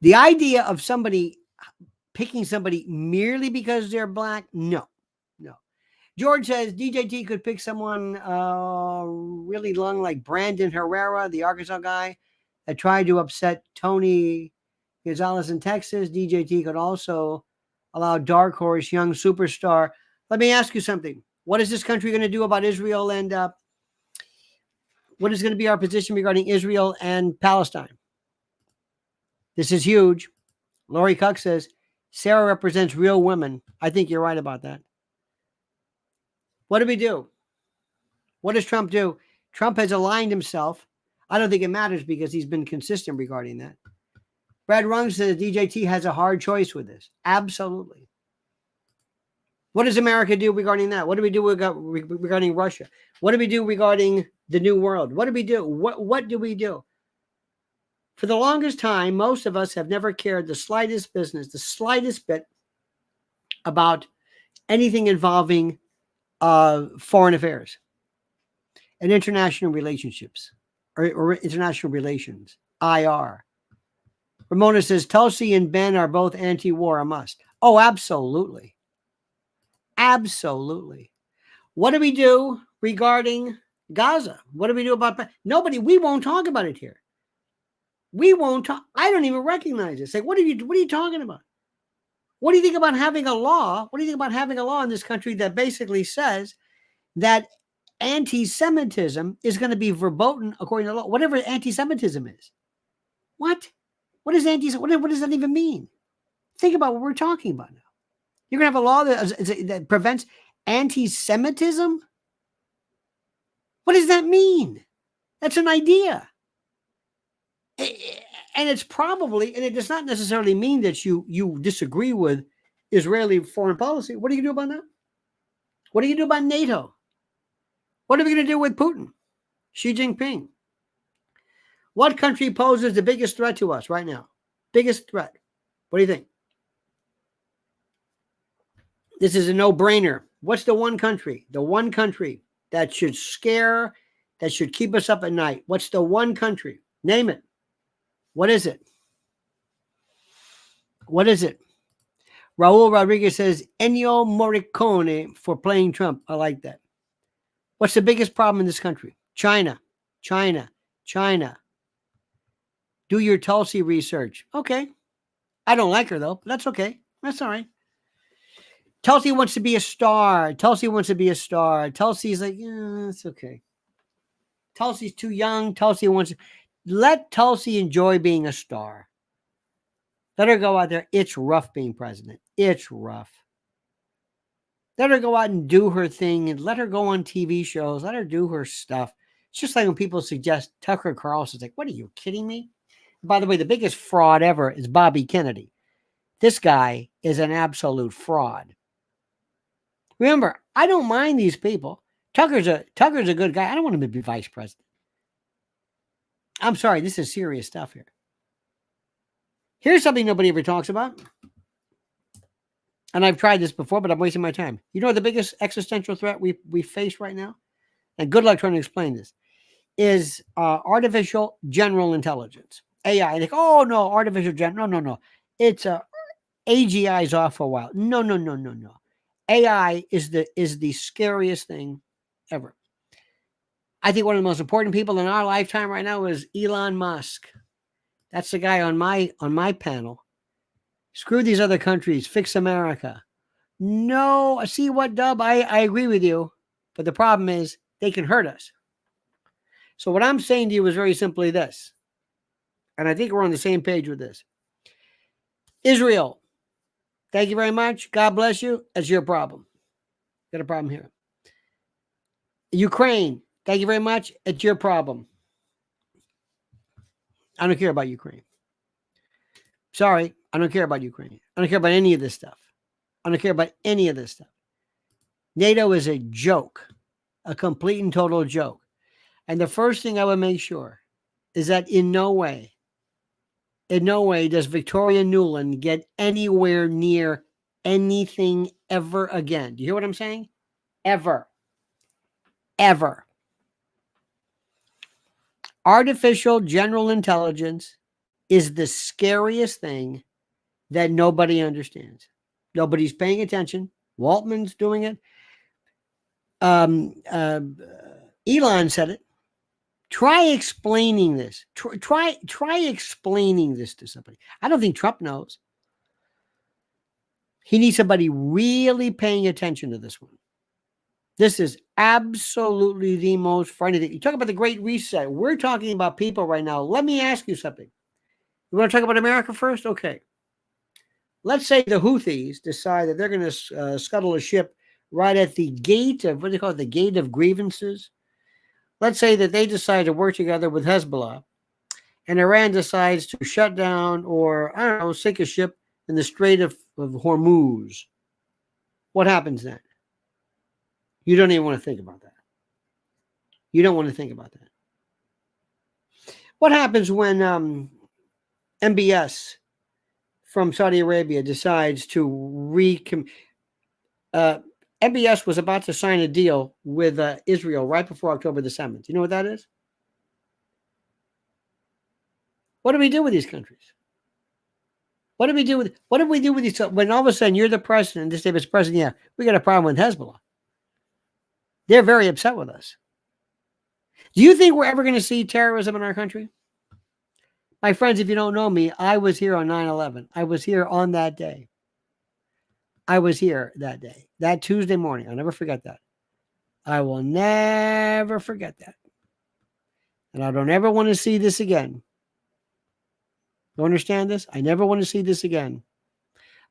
The idea of somebody picking somebody merely because they're black, no. George says DJT could pick someone really long like Brandon Herrera, the Arkansas guy that tried to upset Tony Gonzalez in Texas. DJT could also allow dark horse young superstar. Let me ask you something. What is this country going to do about Israel, and what is going to be our position regarding Israel and Palestine? This is huge. Lori Cuck says, Sarah represents real women. I think you're right about that. What do we do? What does Trump do? Trump has aligned himself. I don't think it matters because he's been consistent regarding that. Brad Rung says DJT has a hard choice with this. Absolutely. What does America do regarding that? What do we do regarding Russia? What do we do regarding the New World? What do we do? What do we do? For the longest time, most of us have never cared the slightest bit about anything involving foreign affairs and international relationships or international relations, IR. Ramona says, Tulsi and Ben are both anti-war, a must. Oh, absolutely. Absolutely. What do we do regarding Gaza? What do we do about nobody? We won't talk about it here. We won't talk. I don't even recognize it. Say, what are you talking about? What do you think about having a law? What do you think about having a law in this country that basically says that anti-Semitism is going to be verboten according to law, whatever anti-Semitism is? What? What does what does that even mean? Think about what we're talking about now. You're going to have a law that prevents anti-Semitism? What does that mean? That's an idea. And it's probably, and it does not necessarily mean that you disagree with Israeli foreign policy. What are you going to do about that? What are you going to do about NATO? What are we going to do with Putin? Xi Jinping? What country poses the biggest threat to us right now? Biggest threat. What do you think? This is a no-brainer. What's the one country? The one country that should scare, that should keep us up at night. What's the one country? Name it. What is it? What is it? Raul Rodriguez says, Ennio Morricone for playing Trump. I like that. What's the biggest problem in this country? China. China. China. Do your Tulsi research. Okay. I don't like her, though. But that's okay. That's all right. Tulsi wants to be a star. Tulsi wants to be a star. Tulsi's like, yeah, it's okay. Tulsi's too young. Tulsi wants to... Let Tulsi enjoy being a star. Let her go out there. It's rough being president. It's rough. Let her go out and do her thing and let her go on TV shows. Let her do her stuff. It's just like when people suggest Tucker Carlson's like, what are you kidding me? By the way, the biggest fraud ever is Bobby Kennedy. This guy is an absolute fraud. Remember, I don't mind these people. Tucker's a good guy. I don't want him to be vice president. I'm sorry, this is serious stuff here. Here's something nobody ever talks about. And I've tried this before, but I'm wasting my time. You know what the biggest existential threat we face right now? And good luck trying to explain this. Is artificial general intelligence. AI. Like, oh no, artificial general. No. It's AGI's off for a while. No. AI is the scariest thing ever. I think one of the most important people in our lifetime right now is Elon Musk. That's the guy on my panel. Screw these other countries. Fix America. No, see what, Dub? I agree with you. But the problem is they can hurt us. So what I'm saying to you is very simply this. And I think we're on the same page with this. Israel. Thank you very much. God bless you. That's your problem. Got a problem here. Ukraine. Thank you very much. It's your problem. I don't care about Ukraine. Sorry. I don't care about Ukraine. I don't care about any of this stuff. I don't care about any of this stuff. NATO is a joke. A complete and total joke. And the first thing I would make sure is that in no way does Victoria Nuland get anywhere near anything ever again. Do you hear what I'm saying? Ever. Ever. Artificial general intelligence is the scariest thing that nobody understands. Nobody's paying attention. Waltman's doing it. Elon said it. Try explaining this. Try explaining this to somebody. I don't think Trump knows. He needs somebody really paying attention to this one. This is absolutely the most frightening thing. You talk about the Great Reset. We're talking about people right now. Let me ask you something. You want to talk about America first? Okay. Let's say the Houthis decide that they're going to scuttle a ship right at the gate of, what do they call it, the gate of grievances. Let's say that they decide to work together with Hezbollah, and Iran decides to shut down or, I don't know, sink a ship in the Strait of Hormuz. What happens then? You don't even want to think about that. You don't want to think about that. What happens when MBS from Saudi Arabia decides to MBS was about to sign a deal with Israel right before October the 7th. You know what that is? What do we do with these countries? What do we do with these? When all of a sudden you're the president, this David's president, yeah, we got a problem with Hezbollah. They're very upset with us. Do you think we're ever going to see terrorism in our country? My friends, if you don't know me, I was here on 9/11. I was here on that day. I was here that day, that Tuesday morning. I'll never forget that. I will never forget that. And I don't ever want to see this again. You understand this? I never want to see this again.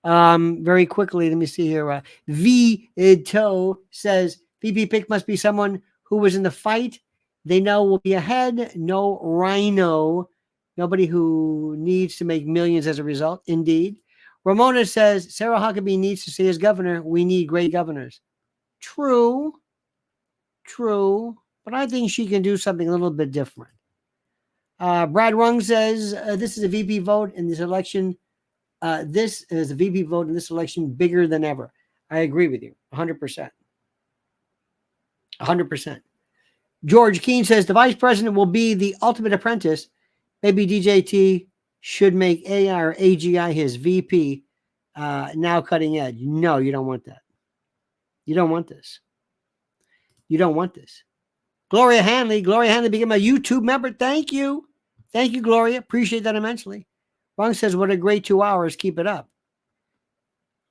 Very quickly, let me see here. Vito says, VP Pick must be someone who was in the fight. They know will be ahead. No rhino. Nobody who needs to make millions as a result. Indeed. Ramona says, Sarah Huckabee needs to stay as governor. We need great governors. True. But I think she can do something a little bit different. Brad Rung says, this is a VP vote in this election. This is a VP vote in this election bigger than ever. I agree with you. 100%. 100%. George Keene says, the vice president will be the ultimate apprentice. Maybe DJT should make AI or AGI his VP, now cutting edge. No, you don't want that. You don't want this. You don't want this. Gloria Hanley became a YouTube member. Thank you. Thank you, Gloria. Appreciate that immensely. Ron says, what a great 2 hours. Keep it up.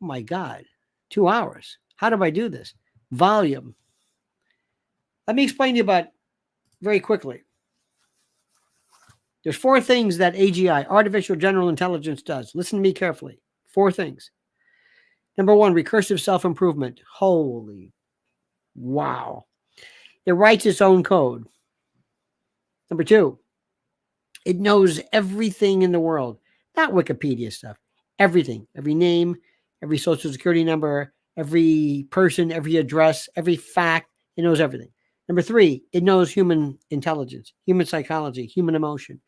Oh my God. 2 hours. How do I do this? Volume. Let me explain to you about very quickly. There's 4 things that AGI, artificial general intelligence, does. Listen to me carefully. 4 things. Number 1, recursive self-improvement. Holy wow. It writes its own code. Number 2, it knows everything in the world. Not Wikipedia stuff. Everything. Every name, every social security number, every person, every address, every fact. It knows everything. Number 3, it knows human intelligence, human psychology, human emotion,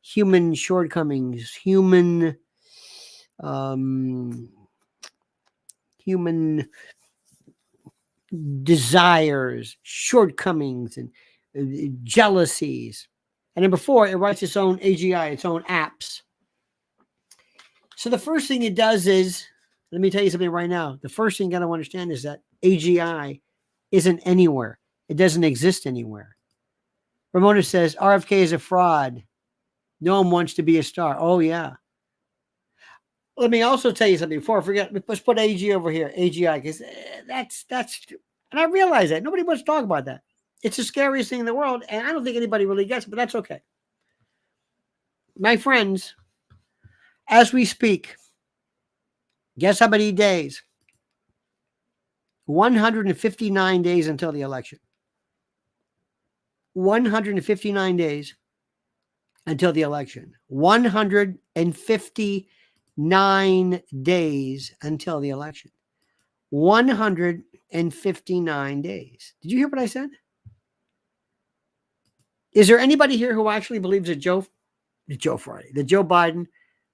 human shortcomings, human desires, shortcomings, and jealousies. And number 4, it writes its own AGI, its own apps. So the first thing it does is, let me tell you something right now. The first thing you got to understand is that AGI isn't anywhere. It doesn't exist anywhere. Ramona says, RFK is a fraud. No one wants to be a star. Oh, yeah. Let me also tell you something before I forget. Let's put AG over here, AGI, because that's, and I realize that. Nobody wants to talk about that. It's the scariest thing in the world, and I don't think anybody really gets it, but that's okay. My friends, as we speak, guess how many days? 159 days until the election. 159 days until the election. 159 days until the election. 159 days. Did you hear what I said? Is there anybody here who actually believes that Joe Biden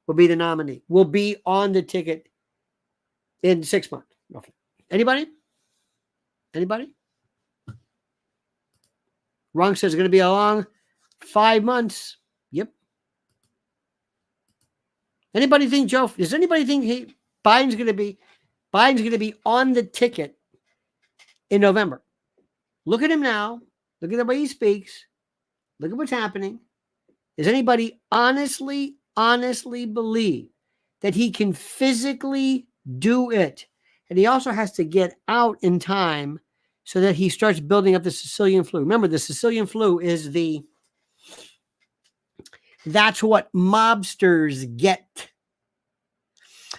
will be the nominee, will be on the ticket in 6 months? Okay. Anybody? Ron says it's going to be a long 5 months. Yep. Does anybody think Biden's going to be on the ticket in November? Look at him now. Look at the way he speaks. Look at what's happening. Does anybody honestly believe that he can physically do it? And he also has to get out in time so that he starts building up the Sicilian flu. Remember, the Sicilian flu is that's what mobsters get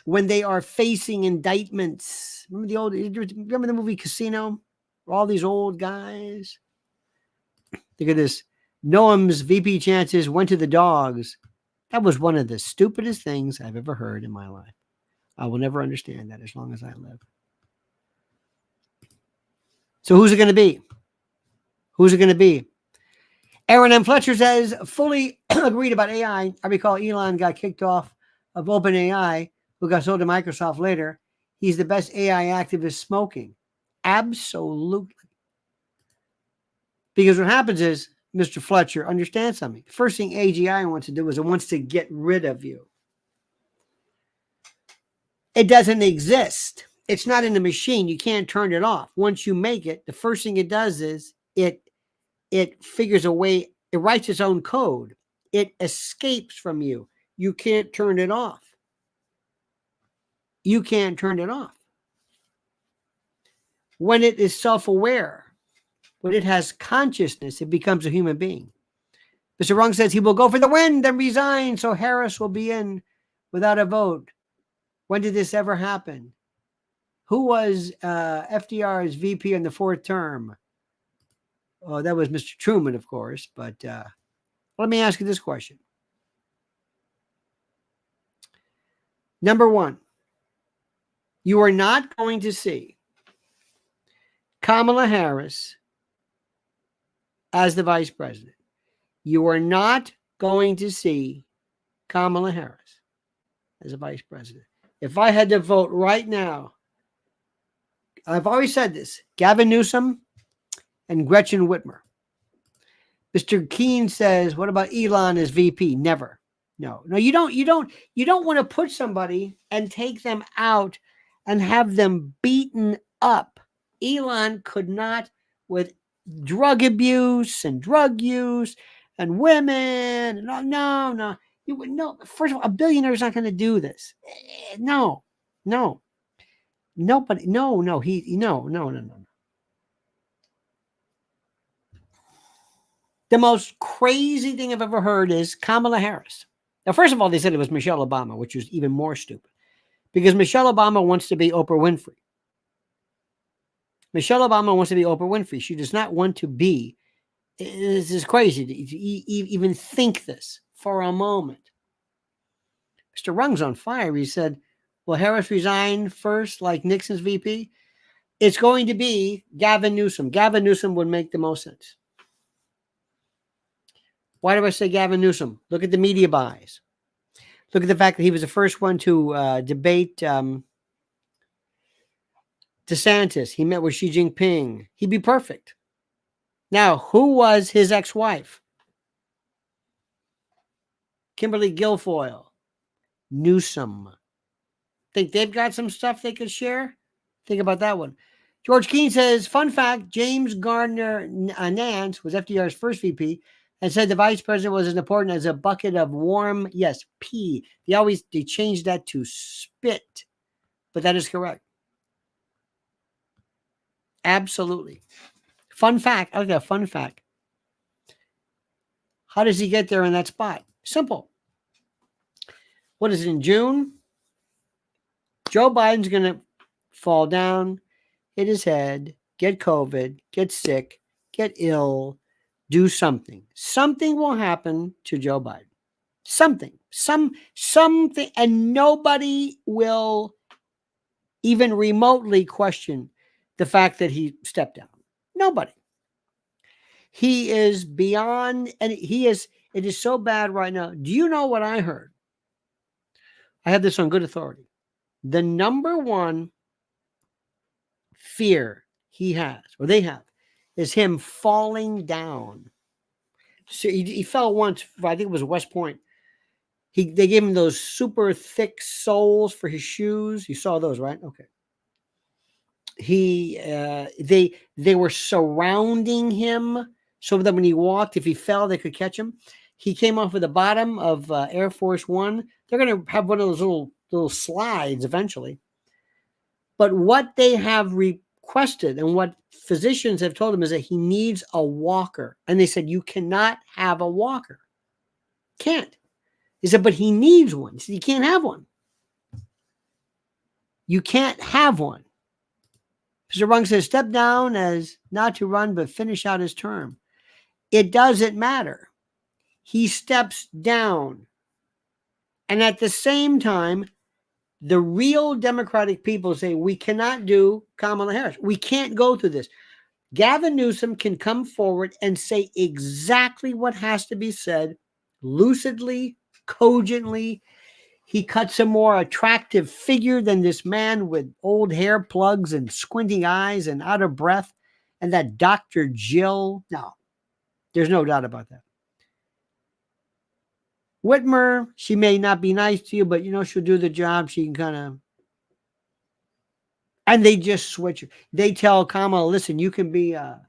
when they are facing indictments. Remember the movie Casino? All these old guys. Look at this. Noam's VP chances went to the dogs. That was one of the stupidest things I've ever heard in my life. I will never understand that as long as I live. So who's it going to be? Who's it going to be? Aaron M. Fletcher says, fully agreed about AI. I recall Elon got kicked off of OpenAI, who got sold to Microsoft later. He's the best AI activist smoking. Absolutely. Because what happens is, Mr. Fletcher, understand something. The first thing AGI wants to do is it wants to get rid of you. It doesn't exist. It's not in the machine. You can't turn it off. Once you make it, the first thing it does is it figures a way, it writes its own code. It escapes from you. You can't turn it off. You can't turn it off. When it is self-aware, when it has consciousness, it becomes a human being. Mr. Rung says he will go for the win, then resign, so Harris will be in without a vote. When did this ever happen? Who was FDR's VP in the fourth term? Oh, that was Mr. Truman, of course. But let me ask you this question. Number one, you are not going to see Kamala Harris as the vice president. You are not going to see Kamala Harris as a vice president. If I had to vote right now, I've always said this, Gavin Newsom and Gretchen Whitmer. Mr. Keene says, what about Elon as VP? Never. No, you don't want to put somebody and take them out and have them beaten up. Elon could not, with drug abuse and drug use and women. No. You would no. First of all, a billionaire is not going to do this. No. Nobody. No. No. The most crazy thing I've ever heard is Kamala Harris. Now, first of all, they said it was Michelle Obama, which was even more stupid, because Michelle Obama wants to be Oprah Winfrey. Michelle Obama wants to be Oprah Winfrey. She does not want to be. This is crazy to even think this for a moment. Mr. Rung's on fire. He said, will Harris resign first like Nixon's VP? It's going to be Gavin Newsom. Gavin Newsom would make the most sense. Why do I say Gavin Newsom? Look at the media buys. Look at the fact that he was the first one to debate DeSantis. He met with Xi Jinping. He'd be perfect. Now, who was his ex-wife? Kimberly Guilfoyle. Newsom. Think they've got some stuff they could share? Think about that one. George Keene says, fun fact, James Gardner Nance was FDR's first VP and said the vice president was as important as a bucket of warm, pee. They changed that to spit. But that is correct. Absolutely. Fun fact. I like that fun fact. How does he get there in that spot? Simple. What is it, in June? Joe Biden's going to fall down, hit his head, get COVID, get sick, get ill, do something. Something will happen to Joe Biden. Something, and nobody will even remotely question the fact that he stepped down. Nobody. He is beyond, and it is so bad right now. Do you know what I heard? I have this on good authority. The number one fear he has, or they have, is him falling down. So he fell once, I think it was West Point. They gave him those super thick soles for his shoes. You saw those, right? Okay. They were surrounding him so that when he walked, if he fell, they could catch him. He came off of the bottom of Air Force One. They're going to have one of those little slides eventually. But what they have requested and what physicians have told him is that he needs a walker. And they said, you cannot have a walker. Can't. He said, but he needs one. He said, you can't have one. You can't have one. Mr. Rung says, step down as not to run, but finish out his term. It doesn't matter. He steps down. And at the same time, the real Democratic people say, we cannot do Kamala Harris. We can't go through this. Gavin Newsom can come forward and say exactly what has to be said, lucidly, cogently. He cuts a more attractive figure than this man with old hair plugs and squinting eyes and out of breath. And that Dr. Jill. No, there's no doubt about that. Whitmer, she may not be nice to you, but, she'll do the job. She can kind of. And they just switch. They tell Kamala, listen, you can be a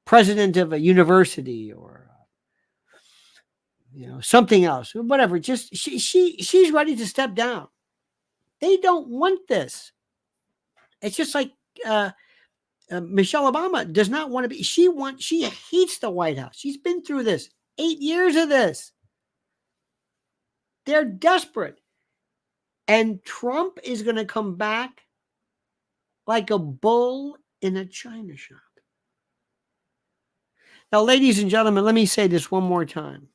president of a university or something else, whatever. Just she's ready to step down. They don't want this. It's just like Michelle Obama does not want to be. She hates the White House. She's been through this 8 years of this. They're desperate, and Trump is going to come back like a bull in a china shop. Now, ladies and gentlemen, let me say this one more time.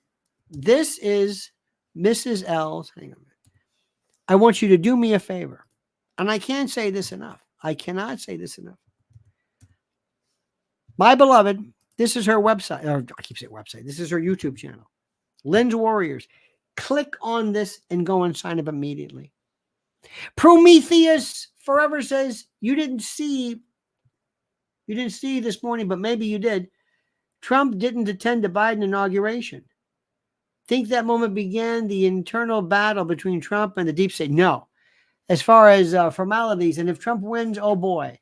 This is Mrs. L's. Hang on a minute. I want you to do me a favor. And I can't say this enough. I cannot say this enough. My beloved, this is her website. Or I keep saying website. This is her YouTube channel. Lynn's Warriors. Click on this and go and sign up immediately. Prometheus Forever says, you didn't see this morning, but maybe you did. Trump didn't attend the Biden inauguration. Think that moment began the internal battle between Trump and the deep state? No. As far as formalities, and if Trump wins, oh boy.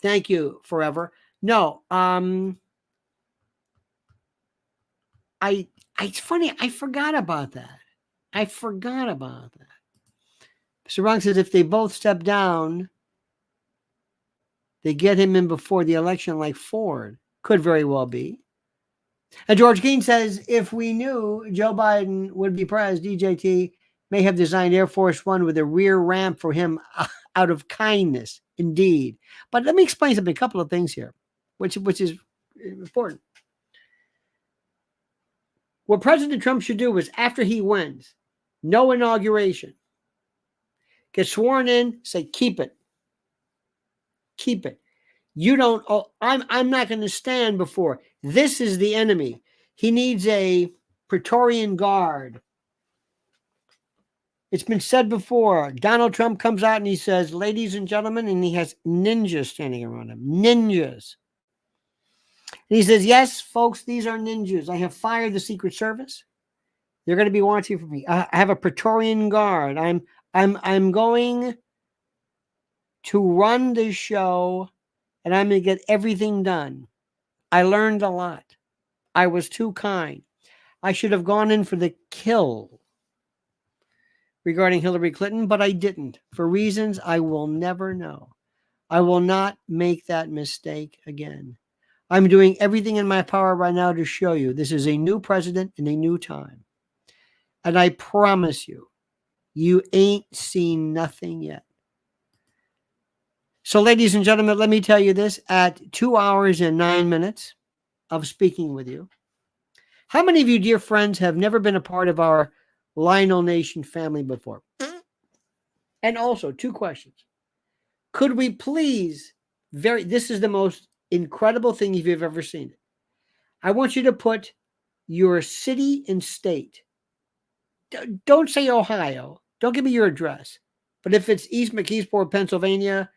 Thank you, Forever. No. It's funny. I forgot about that. Mr. Rung says if they both step down, they get him in before the election like Ford. Could very well be. And George Keane says, if we knew Joe Biden would be president, DJT may have designed Air Force One with a rear ramp for him out of kindness. Indeed. But let me explain something, a couple of things here, which is important. What President Trump should do is after he wins, no inauguration, get sworn in, say, keep it. Keep it. You don't, I'm not going to stand before. This is the enemy. He needs a Praetorian Guard. It's been said before. Donald Trump comes out and he says, ladies and gentlemen, and he has ninjas standing around him. Ninjas. And he says, yes, folks, these are ninjas. I have fired the Secret Service. They're going to be watching for me. I have a Praetorian Guard. I'm going to run this show, and I'm going to get everything done. I learned a lot. I was too kind. I should have gone in for the kill regarding Hillary Clinton, but I didn't. For reasons I will never know. I will not make that mistake again. I'm doing everything in my power right now to show you this is a new president in a new time. And I promise you, you ain't seen nothing yet. So, ladies and gentlemen, let me tell you this. At 2 hours and 9 minutes of speaking with you, how many of you, dear friends, have never been a part of our Lionel Nation family before? And also, 2 questions. Could we please, this is the most incredible thing if you've ever seen it. I want you to put your city and state. Don't say Ohio. Don't give me your address. But if it's East McKeesport, Pennsylvania,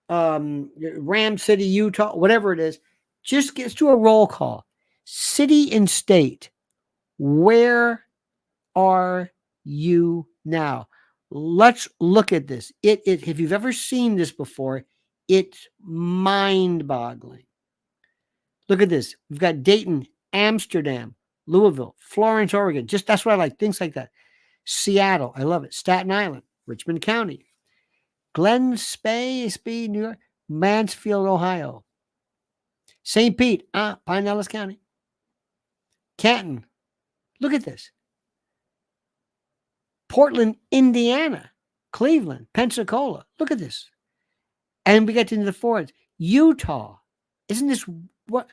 Ram City, Utah, whatever it is, just get to a roll call. City and state. Where are you now? Let's look at this. If you've ever seen this before, it's mind-boggling. Look at this. We've got Dayton, Amsterdam, Louisville, Florence, Oregon. Just that's what I like. Things like that. Seattle, I love it. Staten Island, Richmond County, Glen Spey, New York, Mansfield, Ohio, St. Pete, Pinellas County, Canton. Look at this. Portland, Indiana, Cleveland, Pensacola. Look at this. And we get into the foreigns. Utah. Isn't this what?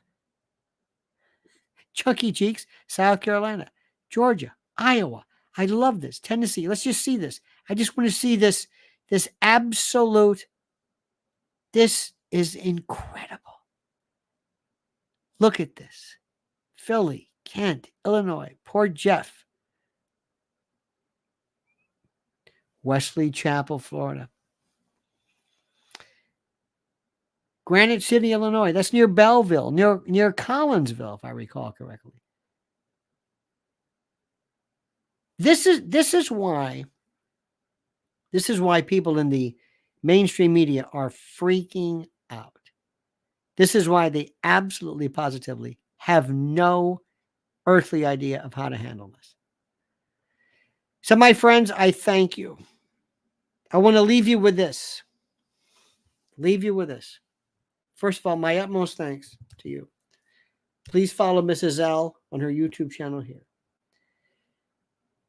Chunky Cheeks, South Carolina, Georgia, Iowa. I love this. Tennessee. Let's just see this. I just want to see this absolute. This is incredible. Look at this. Philly, Kent, Illinois, Port Jeff, Wesley Chapel, Florida, Granite City, Illinois. That's near Belleville, near Collinsville, if I recall correctly. This is why people in the mainstream media are freaking out. This is why they absolutely positively have no earthly idea of how to handle this. So, my friends, I thank you. I want to leave you with this. First of all, my utmost thanks to you. Please follow Mrs. L on her YouTube channel here.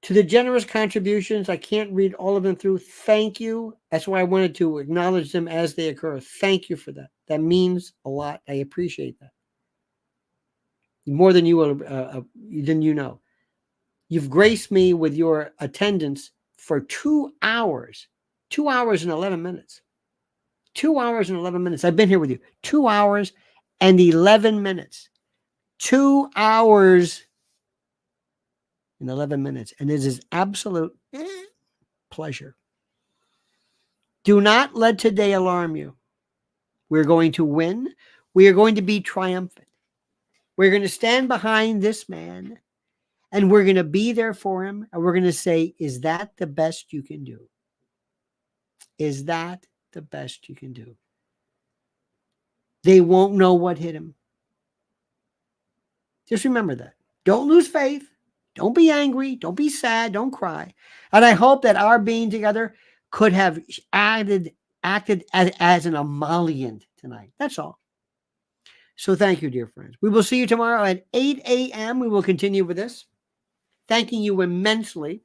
To the generous contributions, I can't read all of them through. Thank you. That's why I wanted to acknowledge them as they occur. Thank you for that. That means a lot. I appreciate that. More than you know. You've graced me with your attendance for 2 hours. 2 hours and 11 minutes. 2 hours and 11 minutes. I've been here with you. 2 hours and 11 minutes. 2 hours and 11 minutes. And it is absolute pleasure. Do not let today alarm you. We're going to win. We are going to be triumphant. We're going to stand behind this man and we're going to be there for him. And we're going to say, is that the best you can do? Is that the best you can do? They won't know what hit him. Just remember that. Don't lose faith. Don't be angry. Don't be sad. Don't cry. And I hope that our being together could have acted as an emollient tonight. That's all. So thank you, dear friends. We will see you tomorrow at 8 a.m. We will continue with this. Thanking you immensely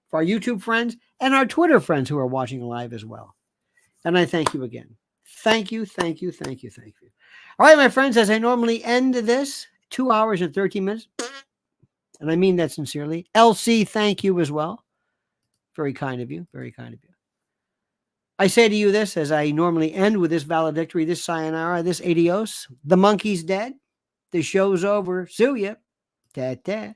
for our YouTube friends and our Twitter friends who are watching live as well. And I thank you again. Thank you. All right, my friends, as I normally end this, 2 hours and 13 minutes, and I mean that sincerely. LC, thank you as well. Very kind of you. Very kind of you. I say to you this, as I normally end with this valedictory, this sayonara, this adios. The monkey's dead. The show's over. Sue ya. Ta-ta.